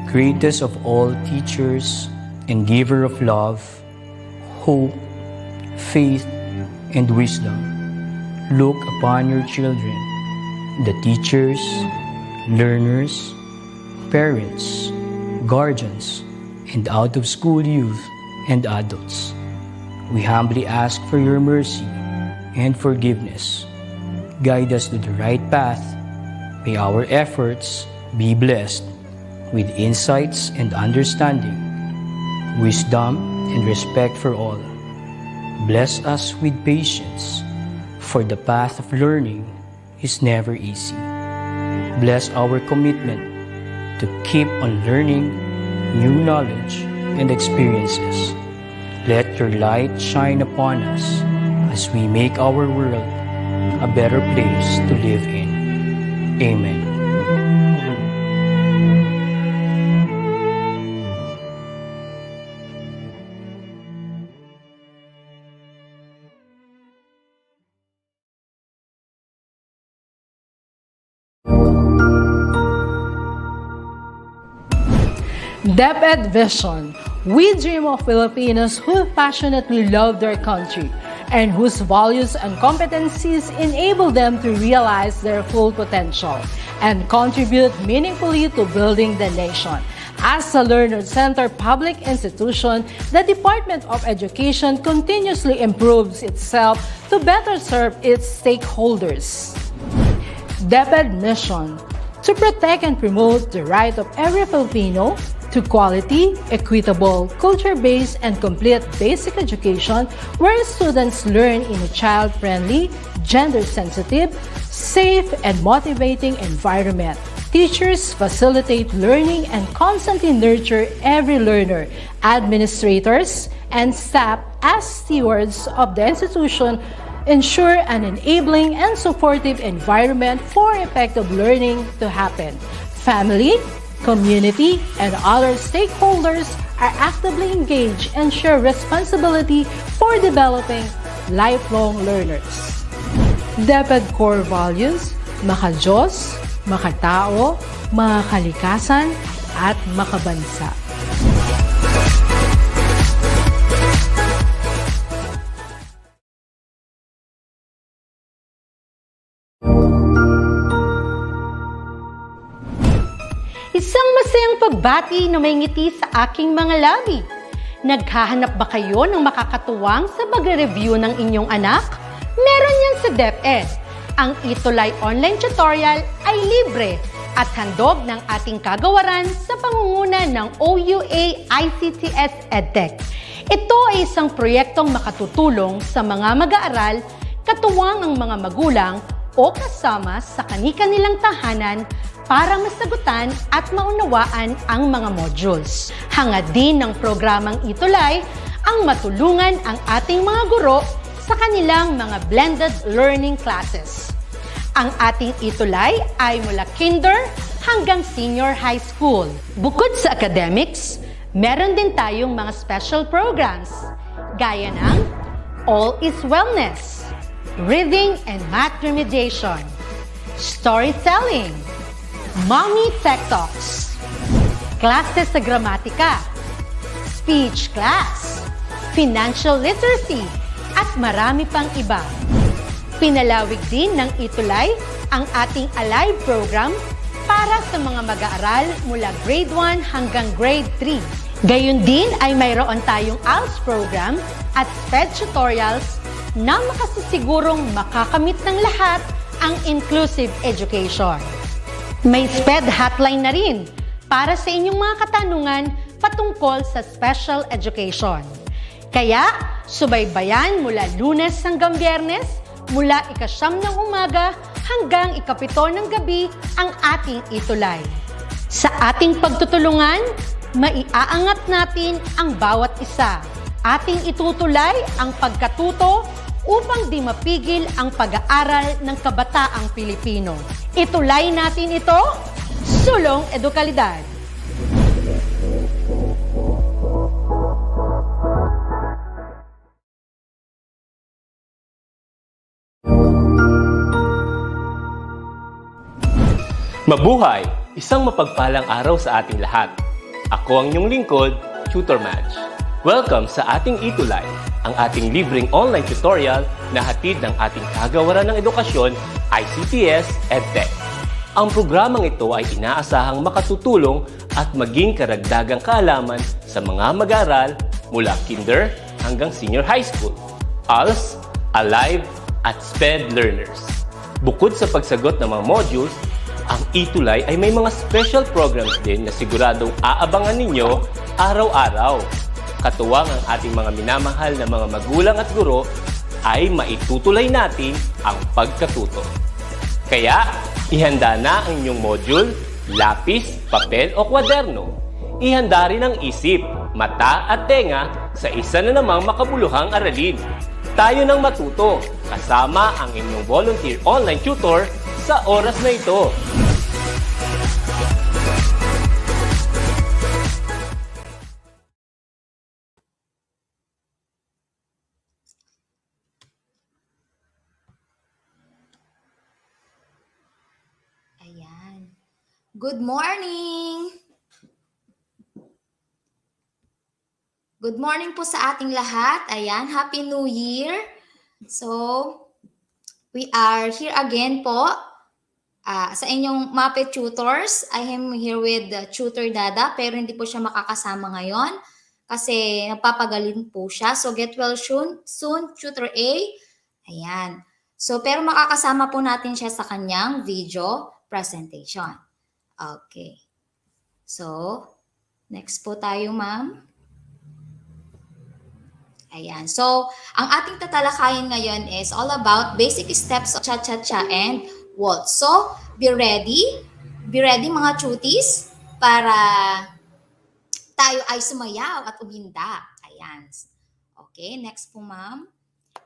greatest of all teachers and giver of love, hope, faith, and wisdom, look upon your children, the teachers, learners, parents, guardians, and out-of-school youth and adults. We humbly ask for your mercy and forgiveness. Guide us to the right path. May our efforts be blessed with insights and understanding, wisdom and respect for all. Bless us with patience, for the path of learning is never easy. Bless our commitment to keep on learning new knowledge and experiences. Let your light shine upon us as we make our world a better place to live in. Amen. DepEd Vision. We dream of Filipinos who passionately love their country and whose values and competencies enable them to realize their full potential and contribute meaningfully to building the nation. As a learner-centered public institution, the Department of Education continuously improves itself to better serve its stakeholders. DepEd mission: to protect and promote the right of every Filipino to quality, equitable, culture-based, and complete basic education where students learn in a child-friendly, gender-sensitive, safe, and motivating environment. Teachers facilitate learning and constantly nurture every learner. Administrators and staff, as stewards of the institution, ensure an enabling and supportive environment for effective learning to happen. Family, community, and other stakeholders are actively engaged and share responsibility for developing lifelong learners. DepEd core values: maka-Diyos, makatao, makakalikasan, at makabansa. Isang masayang pagbati na may ngiti sa aking mga labi. Naghahanap ba kayo ng makakatuwang sa pagre-review ng inyong anak? Meron yan sa DepEd. Ang ETUlay online tutorial ay libre at handog ng ating kagawaran sa pangunguna ng OUA ICTS EdTech. Ito ay isang proyektong makatutulong sa mga mag-aaral, katuwang ang mga magulang o kasama sa kani-kanilang tahanan para masagutan at maunawaan ang mga modules. Hangad din ng programang ETUlay ang matulungan ang ating mga guro sa kanilang mga blended learning classes. Ang ating ETUlay ay mula kinder hanggang senior high school. Bukod sa academics, meron din tayong mga special programs gaya ng All is Wellness, Reading and Math Remediation, Storytelling, Mommy Tech Talks, Classes sa Gramatika, Speech Class, Financial Literacy, at marami pang iba. Pinalawig din ng ETUlay ang ating Alive program para sa mga mag-aaral mula grade 1 hanggang grade 3. Gayon din ay mayroon tayong ALS program at SPED tutorials na makasisigurong makakamit ng lahat ang inclusive education. May SPED hotline na rin para sa inyong mga katanungan patungkol sa special education. Kaya, subaybayan mula Lunes hanggang Biyernes, mula 9:00 ng umaga hanggang 7:00 ng gabi ang ating ETUlay. Sa ating pagtutulungan, maiaangat natin ang bawat isa. Ating itutulay ang pagkatuto upang di mapigil ang pag-aaral ng kabataang Pilipino. Itulay natin ito, sulong edukalidad. Mabuhay! Isang mapagpalang araw sa ating lahat. Ako ang inyong lingkod, Tutor Match. Welcome sa ating ETUlay, ang ating libreng online tutorial na hatid ng ating kagawaran ng edukasyon, ICTS, EdTech. Ang programang ito ay inaasahang makatutulong at maging karagdagang kaalaman sa mga mag-aaral mula kinder hanggang senior high school, ALS, Alive, at SPED learners. Bukod sa pagsagot ng mga modules, ang ETUlay ay may mga special programs din na siguradong aabangan ninyo araw-araw. Katuwang ang ating mga minamahal na mga magulang at guro ay maitutulay natin ang pagkatuto. Kaya, ihanda na ang inyong module, lapis, papel o kwaderno. Ihanda rin ang isip, mata at tenga sa isa na namang makabuluhang aralin. Tayo nang matuto kasama ang inyong volunteer online tutor sa oras na ito. Ayan. Good morning! Good morning po sa ating lahat. Ayan, Happy New Year! So, we are here again po sa inyong MAPEH tutors. I am here with Tutor Dada pero hindi po siya makakasama ngayon kasi nagpapagalin po siya. So, get well soon Tutor A. Ayan. So, pero makakasama po natin siya sa kanyang video presentation. Okay. So, next po tayo, ma'am. Ayan. So, ang ating tatalakayin ngayon is all about basic steps of cha-cha-cha and waltz. So, be ready. Be ready mga cuties para tayo ay sumayaw at uminda. Ayan. Okay, next po, ma'am.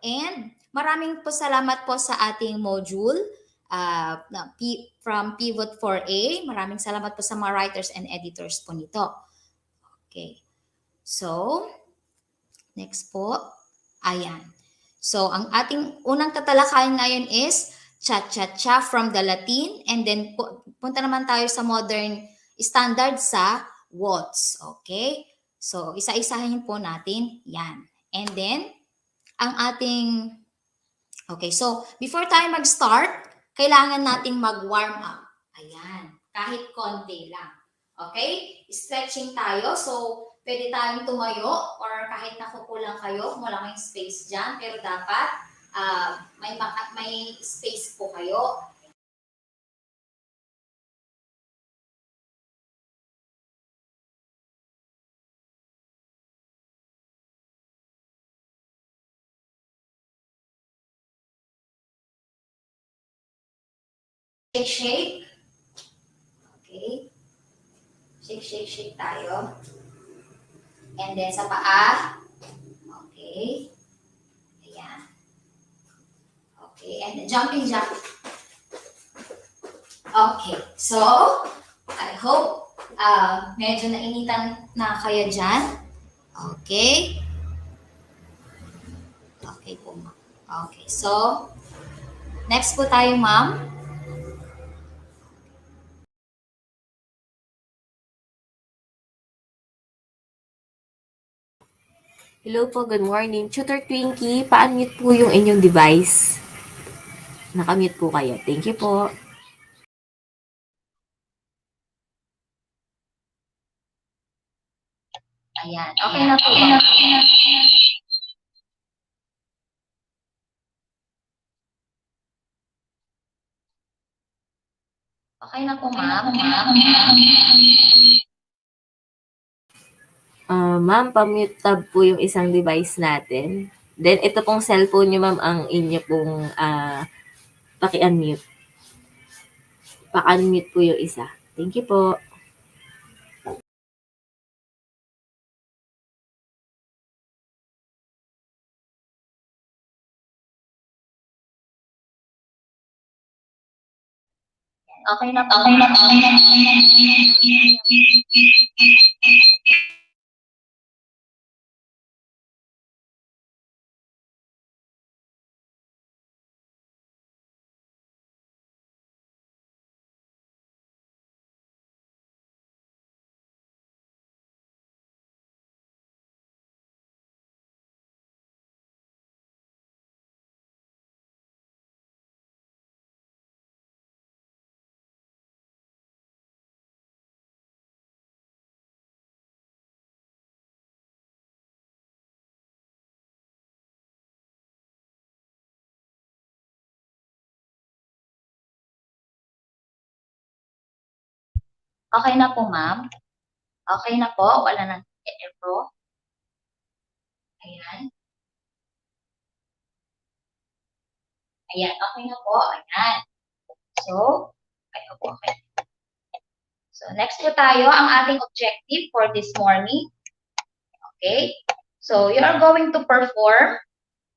And maraming po salamat po sa ating module from Pivot 4A. Maraming salamat po sa mga writers and editors po nito. Okay. So, next po. Ayan. So, ang ating unang tatalakayin ngayon is cha-cha-cha from the Latin and then punta naman tayo sa modern standard sa waltz. Okay? So, isa-isahin po natin yan. And then, ang ating... Okay, so before tayo mag-start, kailangan nating mag-warm up. Ayan. Kahit konti lang. Okay? Stretching tayo. So, pwede tayong tumayo or kahit nakupo lang kayo, wala kayong space dyan. Pero dapat may space po kayo. Shake. Okay. Shake tayo. And then sa paa. Okay. Ayan. Okay. And then jumping jack. Okay. So, I hope medyo nainitan na kayo dyan. Okay. Okay po, ma'am. Okay. So, next po tayo, ma'am. Hello po, good morning. Tutor Twinkie, pa-unmute po yung inyong device. Nakamute po kayo. Thank you po. Ayan. Okay na po ba? Okay na po, ma'am. Ma'am, pa-mute tab po yung isang device natin. Then, ito pong cellphone nyo, ma'am, ang inyo pong paki-unmute. Pa-unmute po yung isa. Thank you po. Okay na po. Okay na po, ma'am. Okay na po. Wala nang error. Ayan. Ayan. Okay na po. Ayan. So, okay. So, next po tayo, ang ating objective for this morning. Okay? So, you are going to perform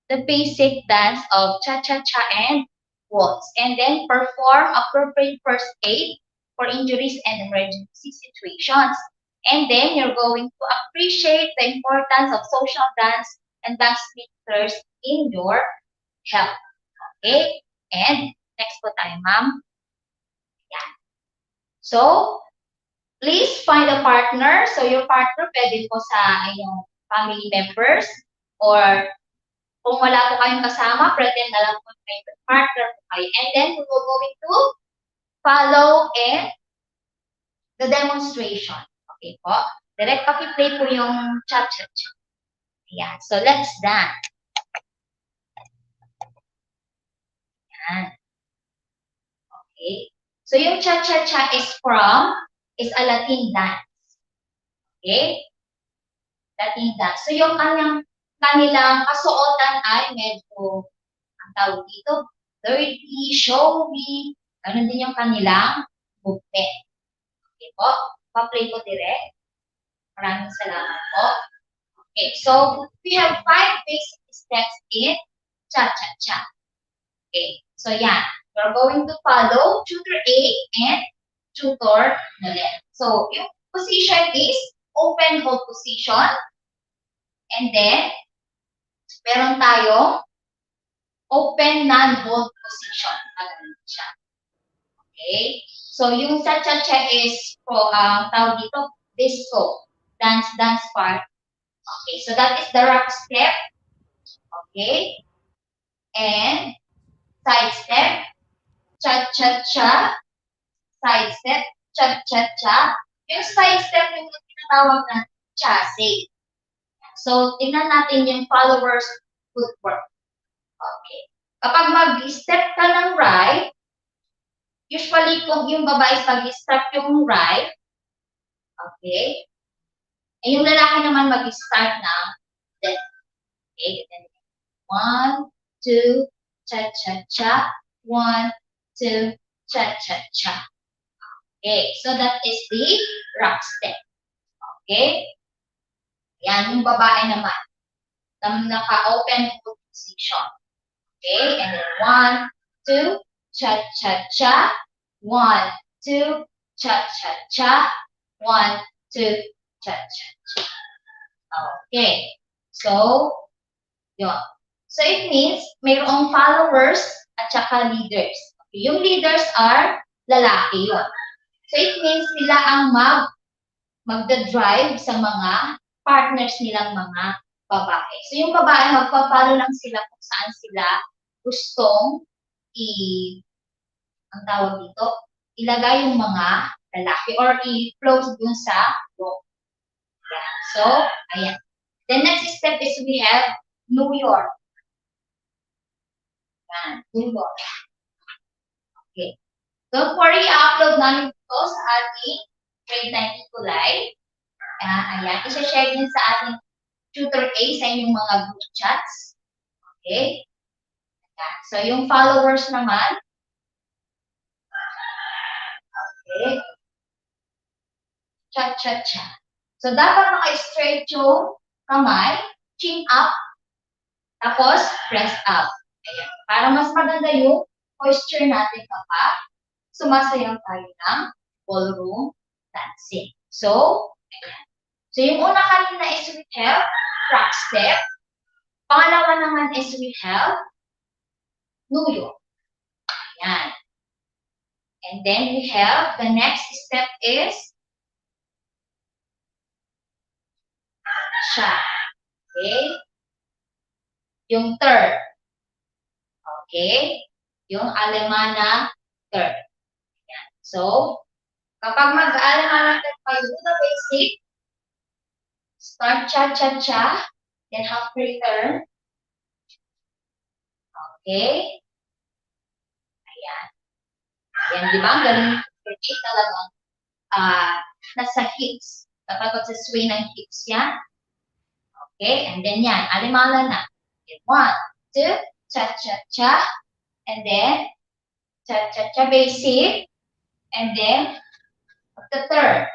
the basic dance of cha-cha-cha and waltz. And then perform appropriate first aid for injuries and emergency situations. And then you're going to appreciate the importance of social dance and dance teachers in your health. Okay? And next po tayo, ma'am. Yan. So, please find a partner. So, your partner pwede po sa inyong family members or kung wala po kayong kasama, pretend na lang po may partner po kayo. And then, we will going to follow and the demonstration. Okay po? Direct paki-play po yung cha-cha-cha. Ayan. So, let's dance. Ayan. Okay. So, yung cha-cha-cha is a Latin dance. Okay? Latin dance. So, yung kanilang kasuotan ay medyo, ang tawag dito, dirty, showy. Ganun din yung kanilang movement. Okay po? Pa-play po direct. Maraming salamat po. Okay, so we have 5 basic steps in cha-cha-cha. Okay, so yan. We're going to follow tutor A and tutor B. So, yung position is open hold position. And then, meron tayong open non-hold position. Ganun siya. Okay? So, yung cha-cha-cha is tawag dito, disco. Dance part. Okay, so that is the rock step. Okay? And side step. Cha-cha-cha. Side step. Cha-cha-cha. Yung side step yung tinatawag na chase. So, tingnan natin yung followers footwork. Okay. Kapag mag-step ka ng right, usually kung yung babae mag-step yung right, okay, eh yung lalaki naman mag-start ng left. Okay, then 1, 2, cha-cha-cha, 1, 2, cha-cha-cha. Okay, so that is the rock step. Okay? Yan, yung babae naman. Naka-open position. Okay, and then 1, 2, cha-cha-cha, 1, 2, cha-cha-cha, 1, 2, cha-cha-cha. Okay, so, yun. So, it means mayroong followers at saka leaders. Okay, yung leaders are lalaki yun. So, it means sila ang magda-drive sa mga partners nilang mga babae. So, yung babae, magpa-follow lang sila kung saan sila gustong ang tawag dito, ilagay yung mga lalaki or i-close dun sa room. Yeah. So, ayan. The next step is we have New York. Ayan, New York. Okay. Don't worry, i-upload namin ito sa ating grade 9 ETUlay. Ayan, isa-share din sa ating tutor A sa inyong mga group chats. Okay? Ayan. So, yung followers naman, okay, cha-cha-cha. So, dapat naka-straight yung kamay, chin up, tapos press up. Ayan. Para mas maganda yung posture natin kapag sumasayaw tayo ng ballroom dancing. So, ayan. So, yung una kanina is we have rock step. Pangalawa naman is we have New York. Ayan. And then we have the next step is cha. Okay? Yung third. Okay? Yung Alemana third. Ayan. So, kapag mag-Alemana third kayo, do the basic. Start cha-cha-cha. Then half return. Okay? Ayan. Ayan, di ba? Ang galing talagang nasa hips. Kapag swing ng hips yan. Okay, and then yan, alimala na. Okay, 1, 2, cha-cha-cha, and then cha-cha-cha basic, and then the third.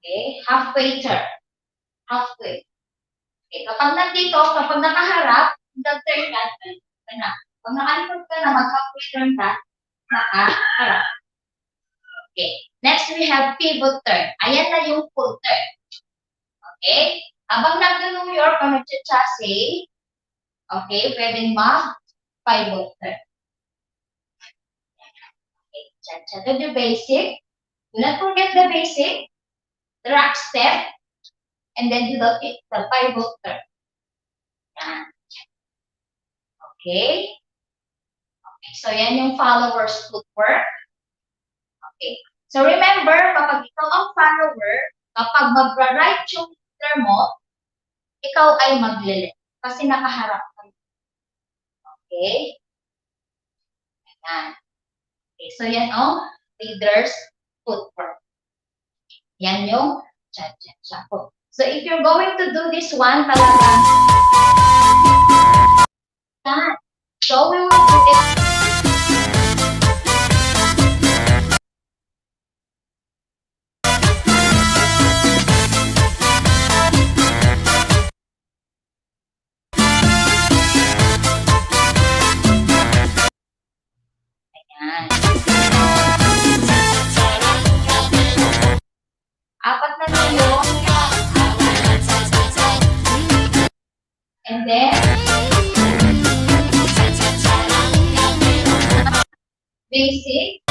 Okay, halfway turn. Halfway. Okay, kapag nakaharap, the-turn ka na. Pag nakalikod ka na, mag-halfway turn ka, nakaharap. Okay, next we have pivot turn. Ayan na yung full turn. Okay? Habang nag-New York o nag-chase, okay, pwedeng mag-pivot turn. Okay, cha-cha to the basic. Do not forget the basic, the rock step, and then do the pivot turn. Yan. Okay? Okay, so yan yung follower's footwork. Okay. So remember, kapag ikaw ang follower, kapag mag-right yung leader mo, ikaw ay magle-left kasi nakaharap ka. Okay? Ayan. Okay, so yan ang leader's footwork. Yan yung cha-cha-cha. So if you're going to do this one, talaga, yan. So we will do it. Apat na tayo. And then, basic.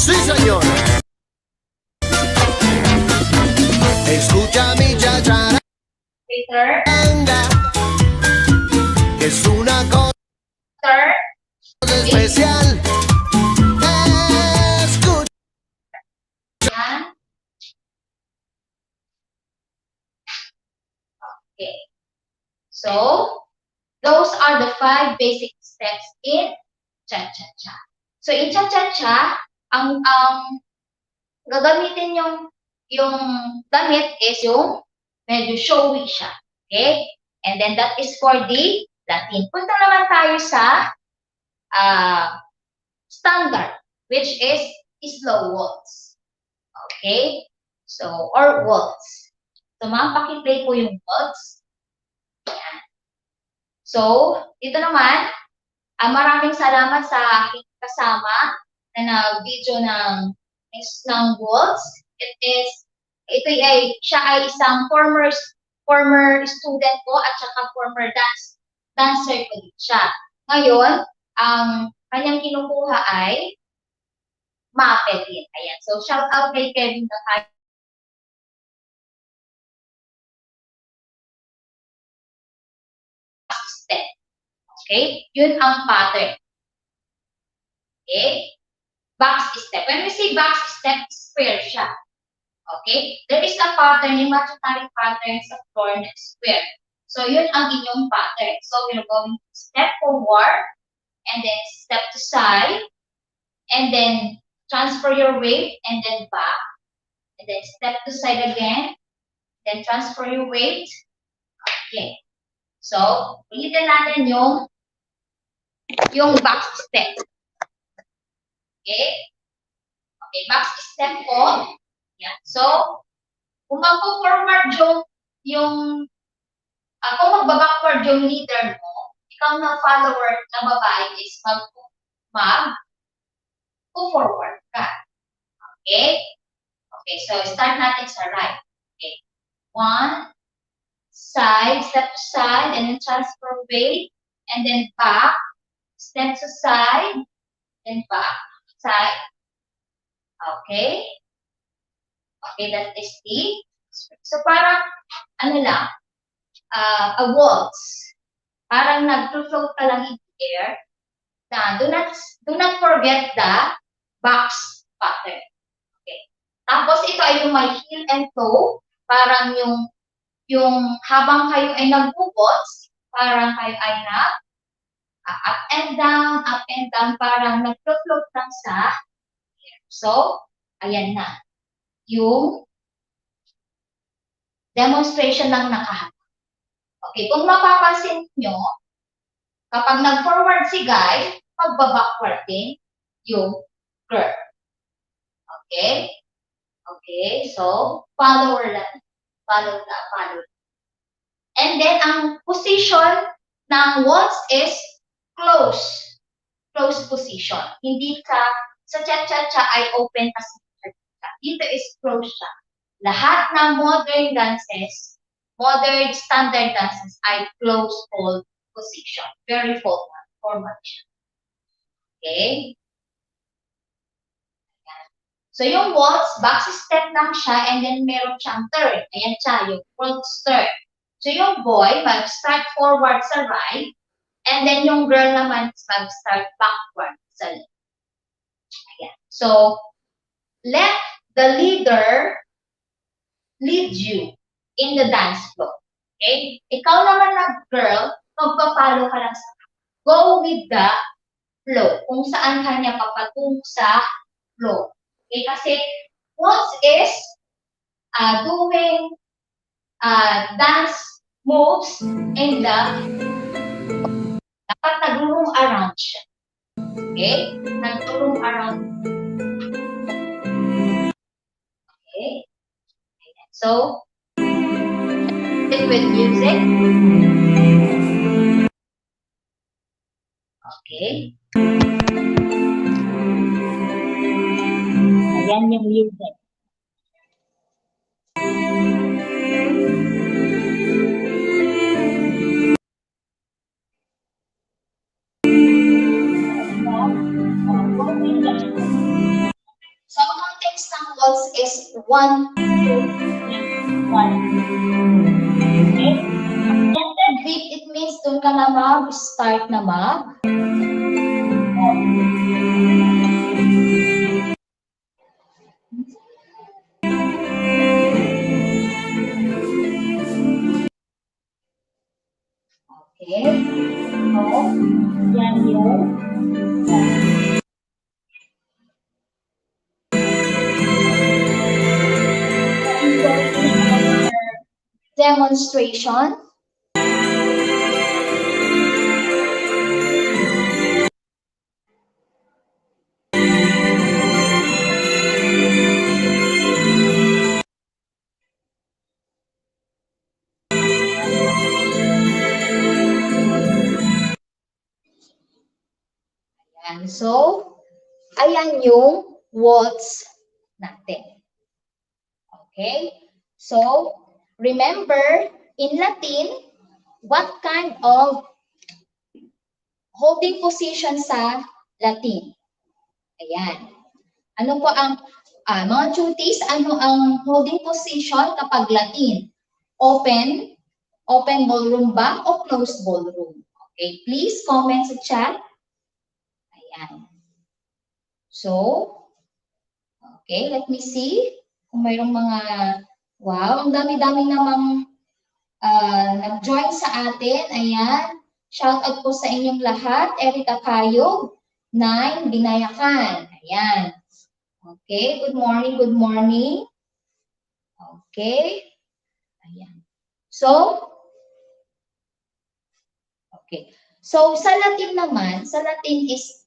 Sí, señor. Escucha mi chachara. Later. Es una cosa Third. especial. Escucha. Yan. Okay. So, those are the 5 basic steps in cha-cha-cha. So, in cha-cha-cha, ang gagamitin yung damit is yung medyo showy siya. Okay? And then that is for the Latin. Punta naman tayo sa standard, which is slow waltz. Okay? So, or waltz. So, pakiplay po yung waltz. Ayan. So, dito naman, maraming salamat sa aking kasama na nag-video ng waltz. Siya ay isang former student ko at saka former dancer ko din siya. Ngayon, ang kanyang kinukuha ay MAPEH din. Ayan. So, shout out kay Kevin the step. Okay? Yun ang pattern. Okay? Box step. When we say box step, square siya. Okay? There is a pattern, imaginary pattern sa floor na square. So, yun ang inyong pattern. So, we're going to step forward, and then step to side, and then transfer your weight, and then back, and then step to side again, then transfer your weight. Okay. So, ulitin natin yung box step. Okay? Okay, box step po. Yan. So, kung magpo-forward kung magba-backward yung leader mo, ikaw na follower na babae is mag-forward ka. Okay? Okay, so start natin sa right. Okay. 1, side, step to side, and then transfer weight, and then back, step to side, then back, side. Okay? Okay, that is the, so parang, a waltz. Parang nag-float ka lang in the air. Na, do not forget the box pattern. Okay. Tapos ito ay yung may heel and toe. Parang yung habang kayo ay nag-waltz, parang kayo ay up and down, parang nag-float lang sa air. So, ayan na. Yung demonstration ng nakaharap. Okay, kung mapapansin nyo, kapag nag-forward si guy, magba-backward din yung girl. Okay? Okay, so follower lang. Follow. And then, ang position ng waltz is close. Close position. Hindi ka sa cha-cha-cha ay open kasi cha-cha-cha. Dito is close siya. Lahat ng modern dances, modern standard dances ay close hold position. Very formal siya. Okay? So, yung waltz, back step lang siya and then meron siyang turn. Ayan siya, yung front turn. So, yung boy, mag-start forward sa right and then yung girl naman mag-start backward sa left. Ayan. So, let the leader lead you in the dance flow. Okay? Ikaw naman na girl, magpa-follow ka lang sa go with the flow. Kung saan kanya papatungo sa flow. Okay? Kasi waltz is doing dance moves in the dapat nag-room around siya. Okay? Nag-room around. Okay? So, with music. Okay. Ayan yung music. So, ang context ng waltz is 1, 2, 3, 1. Okay? And beat, it means doon ka na mag-start na mag. Okay? So, yan yung demonstration. Ayan. So, ayan yung waltz natin. Okay? So, remember, in Latin, what kind of holding position sa Latin? Ayan. Ano po ang, mga cuties, ano ang holding position kapag Latin? Open ballroom ba o closed ballroom? Okay, please comment sa chat. Ayan. So, okay, let me see kung mayroong mga, wow, ang dami-dami namang nag-join sa atin. Ayan. Shout out po sa inyong lahat. Erika Kayo, 9, Binayakan. Ayan. Okay, good morning, good morning. Okay. Ayan. So, okay. So, sa Latin naman, sa Latin is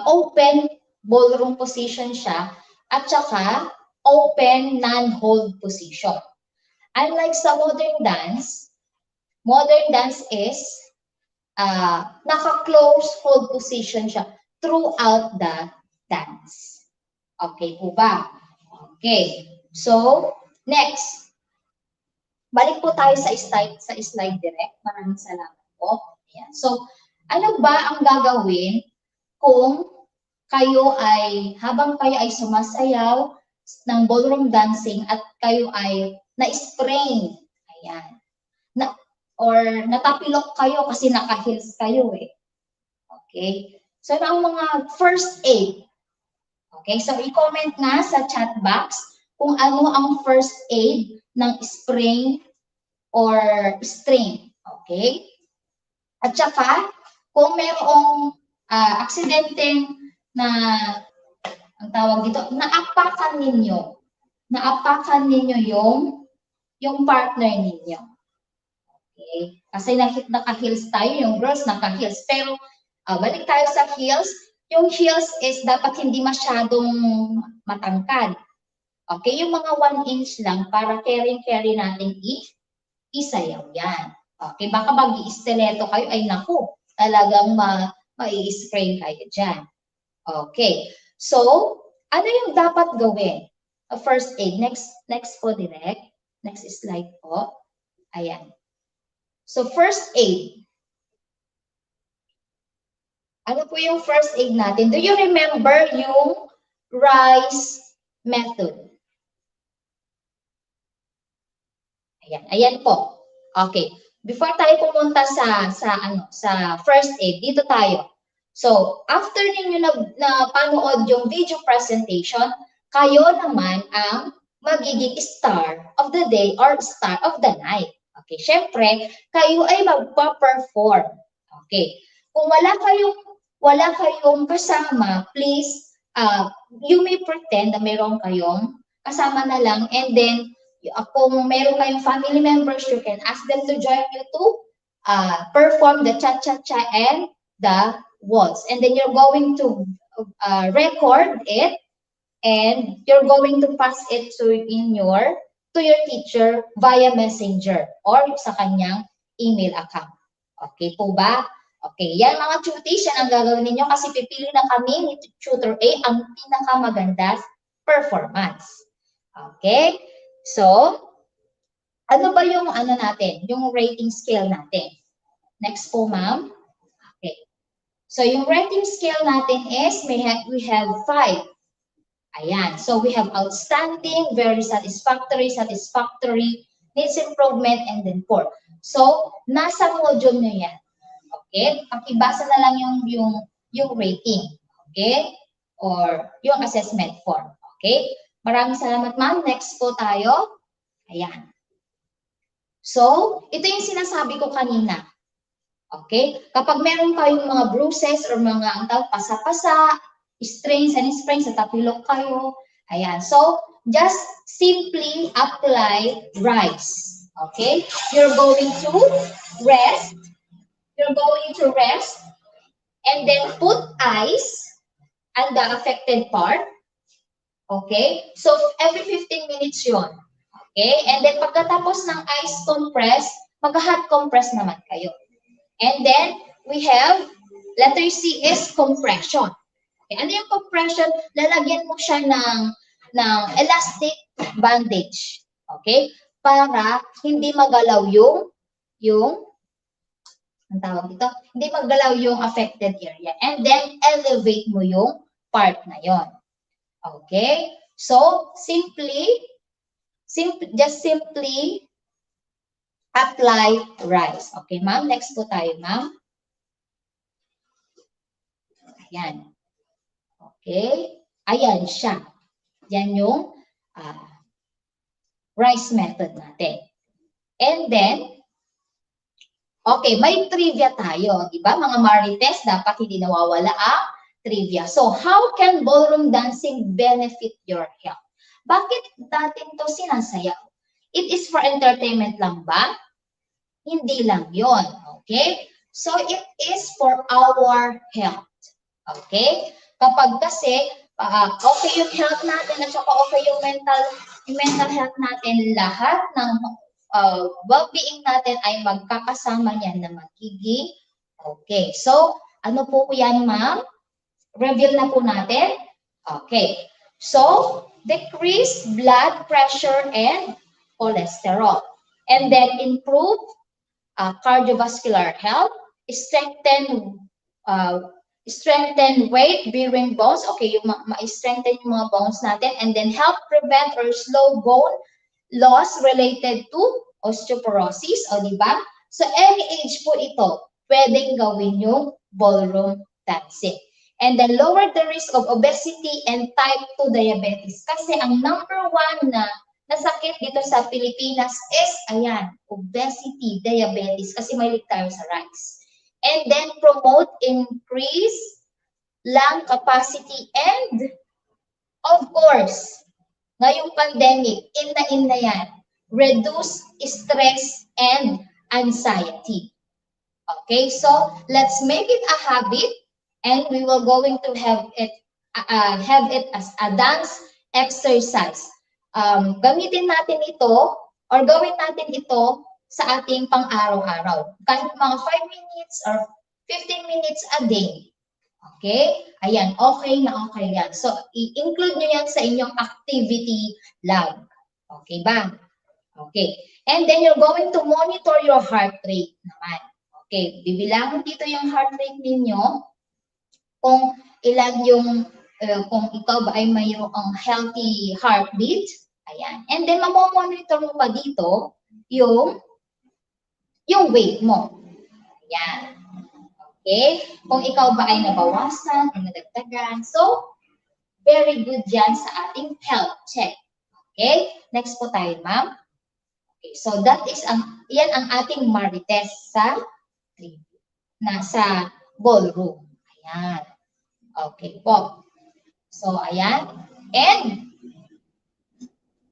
open ballroom position siya at saka open non-hold position. Unlike sa modern dance is naka-close hold position siya throughout the dance. Okay po ba? Okay. So, next. Balik po tayo sa slide direct. Maraming salamat po. Ayan. So, ano ba ang gagawin kung habang kayo ay sumasayaw ng ballroom dancing at kayo ay na-sprain? Ayan. Or natapilok kayo kasi naka-heels kayo eh. Okay? So, ano ang mga first aid? Okay? So, i-comment nga sa chat box kung ano ang first aid ng sprain or strain. Okay? At saka, kung mayroong aksidente na, ang tawag dito, naapakan ninyo yung partner ninyo. Okay? Kasi naka-heels tayo, yung girls naka-heels. Pero, balik tayo sa heels. Yung heels is dapat hindi masyadong matangkad. Okay? Yung mga 1 inch lang para carry natin isayaw yan. Okay? Baka mag-i-stiletto kayo, ay naku, talagang mai-sprain kayo dyan. Okay. So, ano yung dapat gawin? First aid. Next po, direct. Next slide po. Ayan. So, first aid. Ano po yung first aid natin? Do you remember yung RISE method? Ayan. Ayan po. Okay. Before tayo pumunta sa first aid, dito tayo. So, after ninyo na panood yung video presentation, kayo naman ang magiging star of the day or star of the night. Okay, syempre, kayo ay magpa-perform. Okay. Kung wala kayong kasama, please, you may pretend na meron kayong kasama na lang, and then, kung meron kayong family members, you can ask them to join you to perform the cha-cha-cha and the waltz. And then you're going to record it, and you're going to pass it to your teacher via messenger or sa kanyang email account. Okay po ba? Okay, yan mga tuties, yan ang gagawin ninyo kasi pipili na kami ni Tutor A ang pinakamaganda performance. Okay? So, ano ba yung natin? Yung rating scale natin. Next po, ma'am. Okay. So, yung rating scale natin is we have 5. Ayan. So, we have outstanding, very satisfactory, needs improvement, and then 4. So, nasa module nyo yan. Okay? Pakibasa na lang yung rating. Okay? Or yung assessment form. Okay? Maraming salamat, ma'am. Next po tayo. Ayan. So, ito yung sinasabi ko kanina. Okay? Kapag meron kayong mga bruises or mga pasa-pasa, strains and sprains, sa tapilok kayo. Ayan. So, just simply apply RISE. Okay? You're going to rest. And then put ice on the affected part. Okay? So, every 15 minutes yun. Okay? And then, pagkatapos ng ice compress, mag-hot compress naman kayo. And then, we have, letter C is compression. Okay? Ano yung compression? Lalagyan mo siya ng elastic bandage. Okay? Para hindi magalaw ang tawag dito, hindi maggalaw yung affected area. And then, elevate mo yung part na yon. Okay? So, just simply apply RISE. Okay, ma'am? Next po tayo, ma'am. Ayan. Okay? Ayan siya. Yan yung RISE method natin. And then, okay, may trivia tayo. Diba? Mga Marites, dapat hindi nawawala ang trivia. So, how can ballroom dancing benefit your health? Bakit natin to sinasayaw? It is for entertainment lang ba? Hindi lang yon. Okay? So, it is for our health. Okay? Kapag kasi, okay yung health natin at saka okay yung mental health natin, lahat ng well-being natin ay magkakasama niyan na magiging okay. So, ano po yan, ma'am? Reveal na po natin. Okay. So, decrease blood pressure and cholesterol. And then improve cardiovascular health, strengthen weight-bearing bones. Okay, ma-strengthen yung mga bones natin. And then help prevent or slow bone loss related to osteoporosis. O, diba? So, any age po ito, pwedeng gawin yung ballroom dancing. And then lower the risk of obesity and type 2 diabetes. Kasi ang number 1 na sakit dito sa Pilipinas is, ayan, obesity, diabetes. Kasi mahilig tayo sa rice. and then promote increase lung capacity, and of course, ngayong pandemic, in na yan, reduce stress and anxiety. Okay, so let's make it a habit, and we will going to have it as a dance exercise. Gamitin natin ito or gawin natin ito sa ating pang-araw-araw. Kahit mga 5 minutes or 15 minutes a day. Okay? Ayan, okay na okay yan. So, i-include nyo yan sa inyong activity lab. Okay ba? Okay. And then you're going to monitor your heart rate naman. Okay, bibilangin dito yung heart rate ninyo kung ilan yung, kung ikaw ba ay mayroong healthy heartbeat. Ayan. And then, mamomonitor mo pa dito yung weight mo. Ayan. Okay? Kung ikaw ba ay nabawasan o nadagdagan. So, very good yan sa ating health check. Okay? Next po tayo, ma'am. Okay, so that is yan ang ating Marites sa nasa ballroom. Ayan. Okay po. So, ayan. And,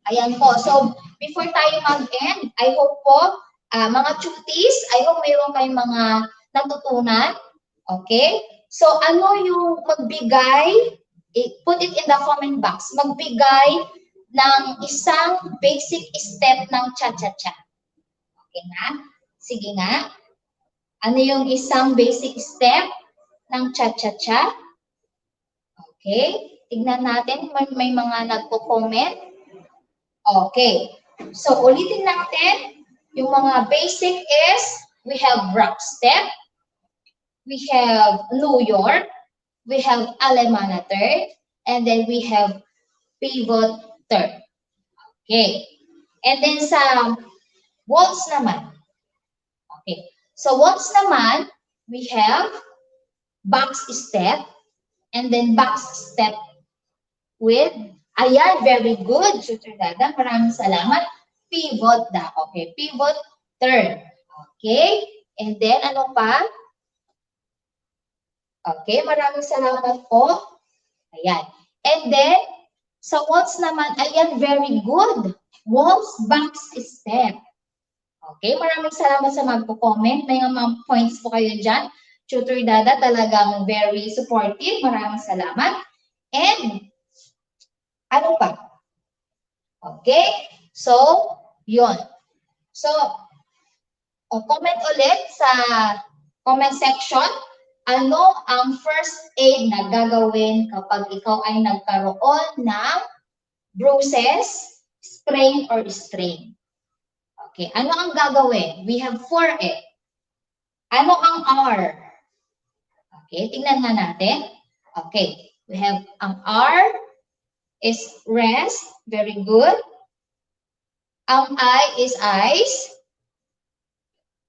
ayan po. So, before tayo mag-end, I hope po, mga cuties, I hope mayroon kayong mga natutunan. Okay? So, ano yung magbigay, put it in the comment box, magbigay ng isang basic step ng cha-cha-cha. Okay nga? Sige nga. Ano yung isang basic step ng cha-cha-cha? Okay. Tignan natin, may mga nagpo-comment. Okay. So, ulitin natin. Yung mga basic is, we have rock step, we have New York, we have Alemana third, and then we have pivot third. Okay. And then sa waltz naman. Okay. So waltz naman, we have box step, and then box step with, ayan, very good, Tutor Dada. Maraming salamat. Pivot da. Okay, pivot third. Okay, and then ano pa? Okay, maraming salamat po. Ayan. And then, sa waltz naman, ayan, very good. Waltz box step. Okay, maraming salamat sa magpo-comment. May mga points po kayo dyan. Tutor Dada, talagang very supportive. Maraming salamat. And, ano pa? Okay, so, yun. So, comment ulit sa comment section. Ano ang first aid na gagawin kapag ikaw ay nagkaroon ng bruises, sprain, or strain? Okay, ano ang gagawin? We have 4A. Ano ang R? Okay, tingnan nga natin. Okay, we have ang R is rest. Very good. Ang I is eyes.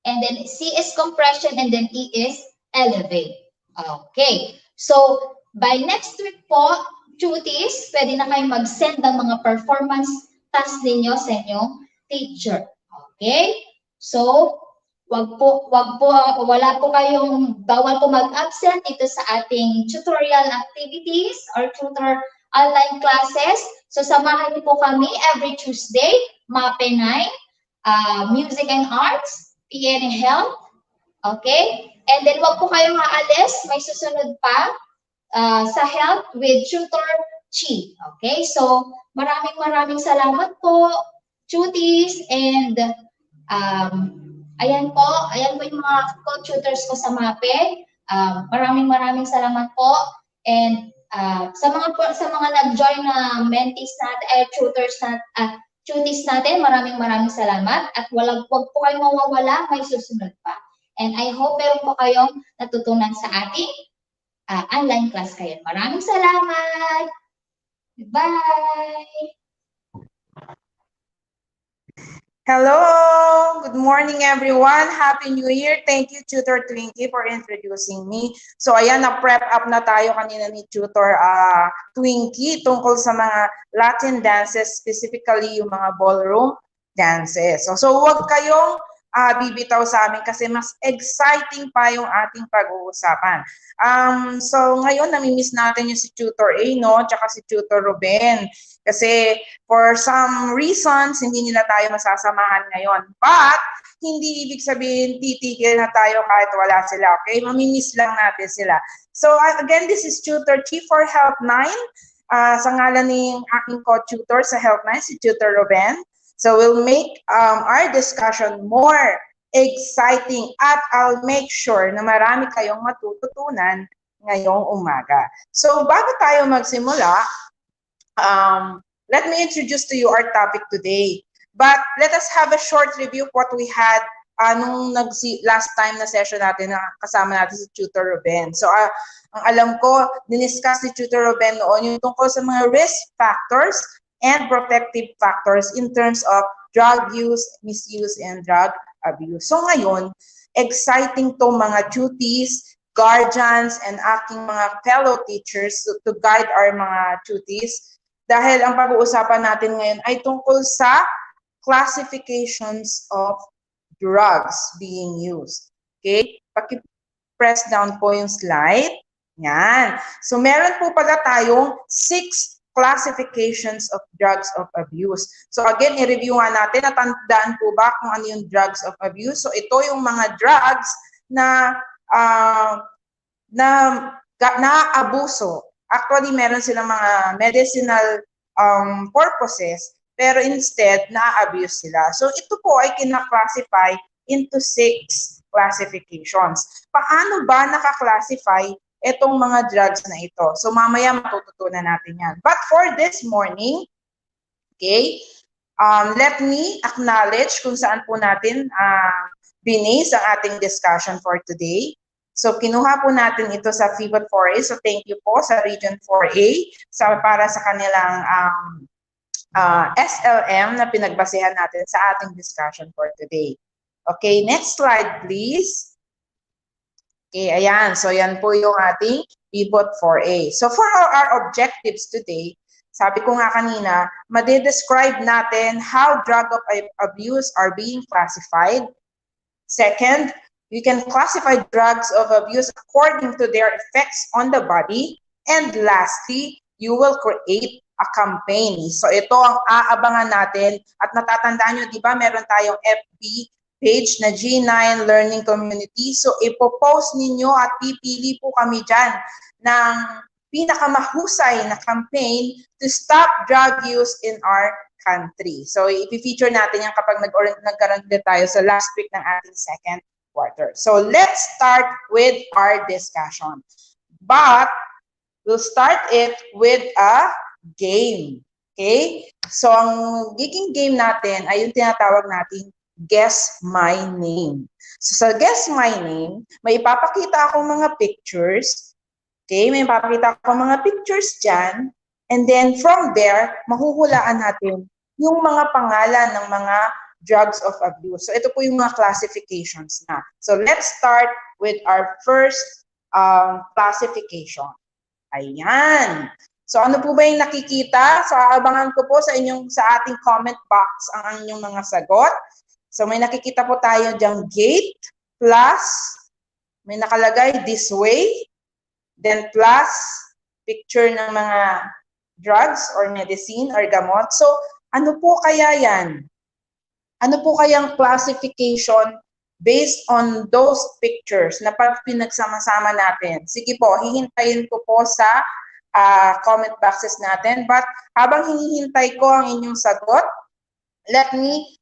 And then C is compression. And then E is elevate. Okay. So, by next week po, cuties, pwede na kayo mag-send ng mga performance task ninyo sa inyong teacher. Okay? So, wala po kayong, bawal po mag-absent dito sa ating tutorial activities or tutor online classes. So, samahan niyo po kami every Tuesday, MAPEH 9, Music and Arts, PN Health. Okay? And then, wag po kayong aalis. May susunod pa sa Health with Tutor Chi. Okay? So, maraming salamat po, cuties, and ayan po yung mga co-tutors ko sa MAPEH. Maraming salamat po. And sa mga nag-join na mentees natin, tutors natin, cuties natin, maraming salamat. At wag po kayong mawawala, may susunod pa. And I hope meron po kayong natutunan sa ating online class kayo. Maraming salamat. Bye. Hello, good morning everyone. Happy New Year. Thank you, Tutor Twinkie, for introducing me. So ayan, na-prep up na tayo kanina ni Tutor Twinkie tungkol sa mga Latin dances, specifically yung mga ballroom dances. So wag kayong bibitaw sa amin kasi mas exciting pa yung ating pag-uusapan. So ngayon, namimiss natin yung si Tutor A, no? Tsaka si Tutor Ruben. Kasi for some reasons, hindi nila tayo masasamahan ngayon. But, hindi ibig sabihin titigil na tayo kahit wala sila, okay? Mamimiss lang natin sila. So again, this is Tutor Chief for Helpline. Sa ngalan ng aking co-tutor sa Helpline, si Tutor Ruben. So we'll make our discussion more exciting at I'll make sure na marami kayong matututunan ngayong umaga. So bago tayo magsimula, let me introduce to you our topic today. But let us have a short review of what we had nung last time na session natin na kasama natin si Tutor Ruben. So ang alam ko, diniscuss ni Tutor Ruben noon yung tungkol sa mga risk factors and protective factors in terms of drug use, misuse, and drug abuse. So ngayon, exciting to mga tutees, guardians, and aking mga fellow teachers to guide our mga tutees dahil ang pag-uusapan natin ngayon ay tungkol sa classifications of drugs being used. Okay? Paki-press down po yung slide. Yan. So meron po pala tayong 6 classifications of drugs of abuse. So again, i-review nga natin, natandaan po ba kung ano yung drugs of abuse? So ito yung mga drugs na abuso. Actually, meron silang mga medicinal purposes, pero instead, na-abuse sila. So ito po ay kina-classify into 6 classifications. Paano ba naka-classify itong mga drugs na ito? So mamaya matututunan natin yan. But for this morning, okay, let me acknowledge kung saan po natin binase ang ating discussion for today. So kinuha po natin ito sa FIBOT 4A. So thank you po sa Region 4A para sa kanilang SLM na pinagbasehan natin sa ating discussion for today. Okay, next slide please. Okay, ayan. So, yan po yung ating FIBOT 4A. So, for our objectives today, sabi ko nga kanina, madidescribe natin how drug of abuse are being classified. Second, we can classify drugs of abuse according to their effects on the body. And lastly, you will create a campaign. So, ito ang aabangan natin. At natatandaan nyo, di ba, meron tayong FB page na G9 Learning Community. So, ipopost ninyo at pipili po kami dyan ng pinakamahusay na campaign to stop drug use in our country. So, ipifeature natin yan kapag nagkaroon din tayo sa last week ng ating second quarter. So, let's start with our discussion. But, we'll start it with a game. Okay? So, ang giging game natin ay yung tinatawag natin Guess My Name. So, sa Guess My Name, may ipapakita akong mga pictures. Okay? May ipapakita akong mga pictures dyan. And then, from there, mahuhulaan natin yung mga pangalan ng mga drugs of abuse. So, ito po yung mga classifications na. So, let's start with our first classification. Ayan. So, ano po ba yung nakikita? So, aabangan ko po sa ating comment box ang inyong mga sagot. So, may nakikita po tayo diyang gate, plus, may nakalagay this way, then plus, picture ng mga drugs or medicine or gamot. So, ano po kaya yan? Ano po kayang classification based on those pictures na pag pinagsama-sama natin? Sige po, hihintayin ko po sa comment boxes natin. But habang hinihintay ko ang inyong sagot, let me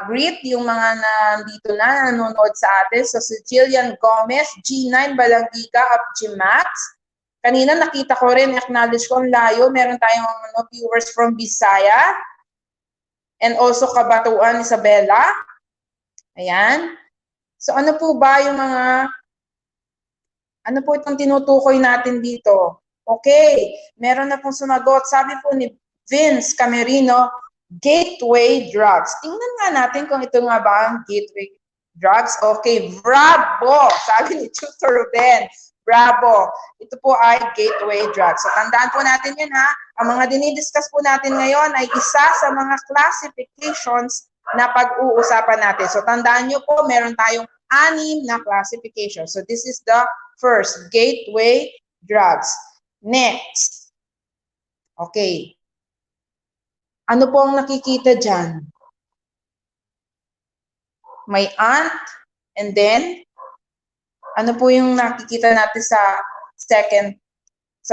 greet yung mga nandito na nanonood sa atin. So, si Jillian Gomez, G9 Balanggiga of GMAX. Kanina nakita ko rin, acknowledge ko ang layo. Meron tayong viewers from Bisaya. And also Kabatuan, Isabela. Ayan. So, ano po ba yung mga, ano po itong tinutukoy natin dito? Okay, meron na pong sumagot. Sabi po ni Vince Camerino, gateway drugs. Tingnan nga natin kung ito nga ba ang gateway drugs. Okay, bravo! Sabi ni Tutor Ruben, bravo! Ito po ay gateway drugs. So, tandaan po natin yun ha. Ang mga dinidiscuss po natin ngayon ay isa sa mga classifications na pag-uusapan natin. So tandaan nyo po, meron tayong 6 na classification. So this is the first, gateway drugs. Next. Okay. Ano po ang nakikita dyan? May ant, and then, ano po yung nakikita natin sa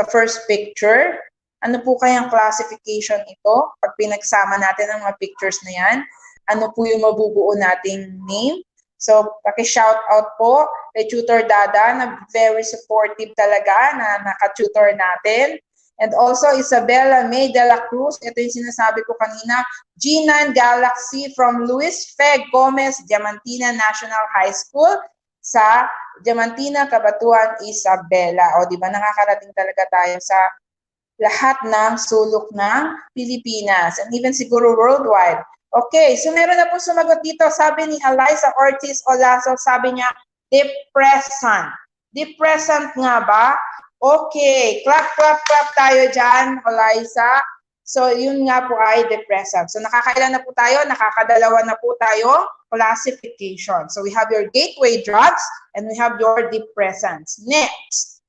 first picture? Ano po kayang classification ito? Pag pinagsama natin ang mga pictures na yan, ano po yung mabubuo nating name? So, paki-shout out po kay Tutor Dada na very supportive talaga na naka-tutor natin. And also, Isabella May de la Cruz, ito yung sinasabi ko kanina, G9 Galaxy from Luis Feg Gomez, Diamantina National High School sa Diamantina, Cabatuan, Isabela. O, di ba nakakarating talaga tayo sa lahat ng sulok ng Pilipinas and even siguro worldwide. Okay, so meron na po sumagot dito. Sabi ni Eliza Ortiz Olaso, sabi niya, depressant. Depressant nga ba? Okay, clap, clap, clap tayo dyan, Eliza. So, yun nga po ay depressant. So, nakakailan na po tayo? Nakakadalawa na po tayo classification. So, we have your gateway drugs and we have your depressants. Next.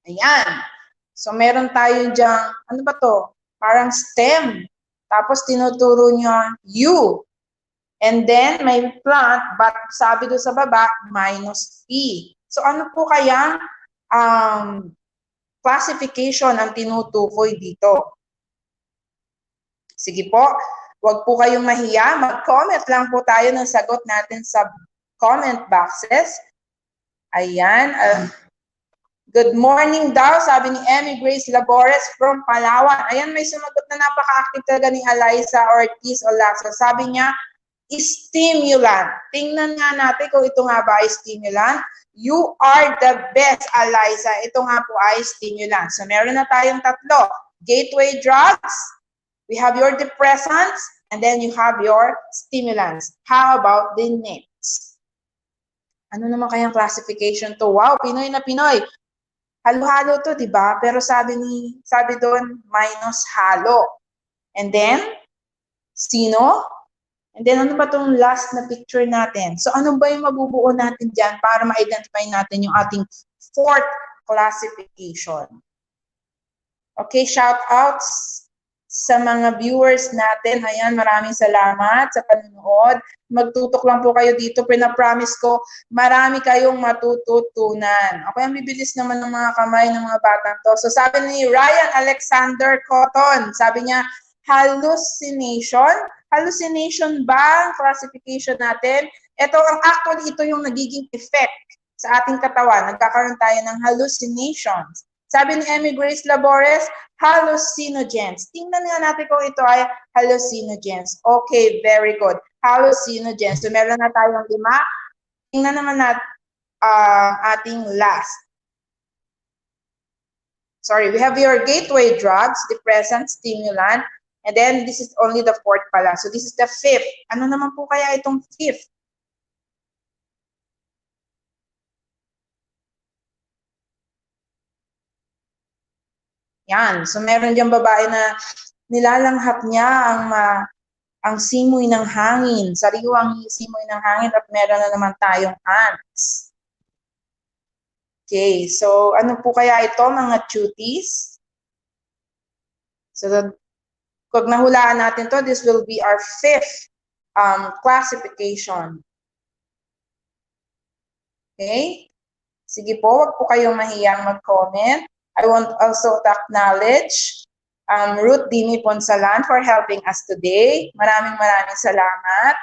Ayan. So, meron tayo dyan, ano ba to? Parang stem. Tapos, tinuturo nyo U. And then, may plant, but sabi doon sa baba, -P. So, ano po kaya classification ang tinutukoy dito? Sige po, wag po kayong mahiya. Mag-comment lang po tayo ng sagot natin sa comment boxes. Ayan. Good morning daw, sabi ni Emmy Grace Labores from Palawan. Ayan, may sumagot na napaka-active talaga ni Eliza Ortiz Olaso. Sabi niya, stimulant. Tingnan nga natin kung ito nga ba ay stimulant. You are the best, Eliza. Ito nga po ay stimulant. So, meron na tayong tatlo. Gateway drugs, we have your depressants, and then you have your stimulants. How about the next? Ano naman kayang classification to? Wow, Pinoy na Pinoy. Halo-halo to, di ba? Pero sabi doon, -halo. And then, sino? And then, ano ba itong last na picture natin? So, ano ba yung mabubuo natin dyan para ma-identify natin yung ating fourth classification? Okay, shout-outs sa mga viewers natin. Ayan, maraming salamat sa panonood. Magtutok lang po kayo dito. Pina-promise ko, marami kayong matututunan. Okay, ang bibilis naman ng mga kamay ng mga batang to. So, sabi ni Ryan Alexander Cotton, sabi niya, hallucination. Hallucination ba ang classification natin? Actually, ito yung nagiging effect sa ating katawan. Nagkakaroon tayo ng hallucinations. Sabi ni Emmy Grace Labores, hallucinogens. Tingnan nga natin kung ito ay hallucinogens. Okay, very good. Hallucinogens. So, meron na tayong 5. Tingnan naman natin ating last. Sorry, we have your gateway drugs, depressant, stimulant, and then this is only the 4th pala. So, this is the 5th. Ano naman po kaya itong 5th? Yan. So, meron diyang babae na nilalanghap niya ang simoy ng hangin, sariwang simoy ng hangin, at meron na naman tayong ants. Okay. So, ano po kaya ito, mga cuties? So, pag nahulaan natin to, this will be our 5th classification. Okay? Sige po, wag po kayong mahiyang mag-comment. I want also to acknowledge Ruth Dimi Ponsalan for helping us today. Maraming salamat.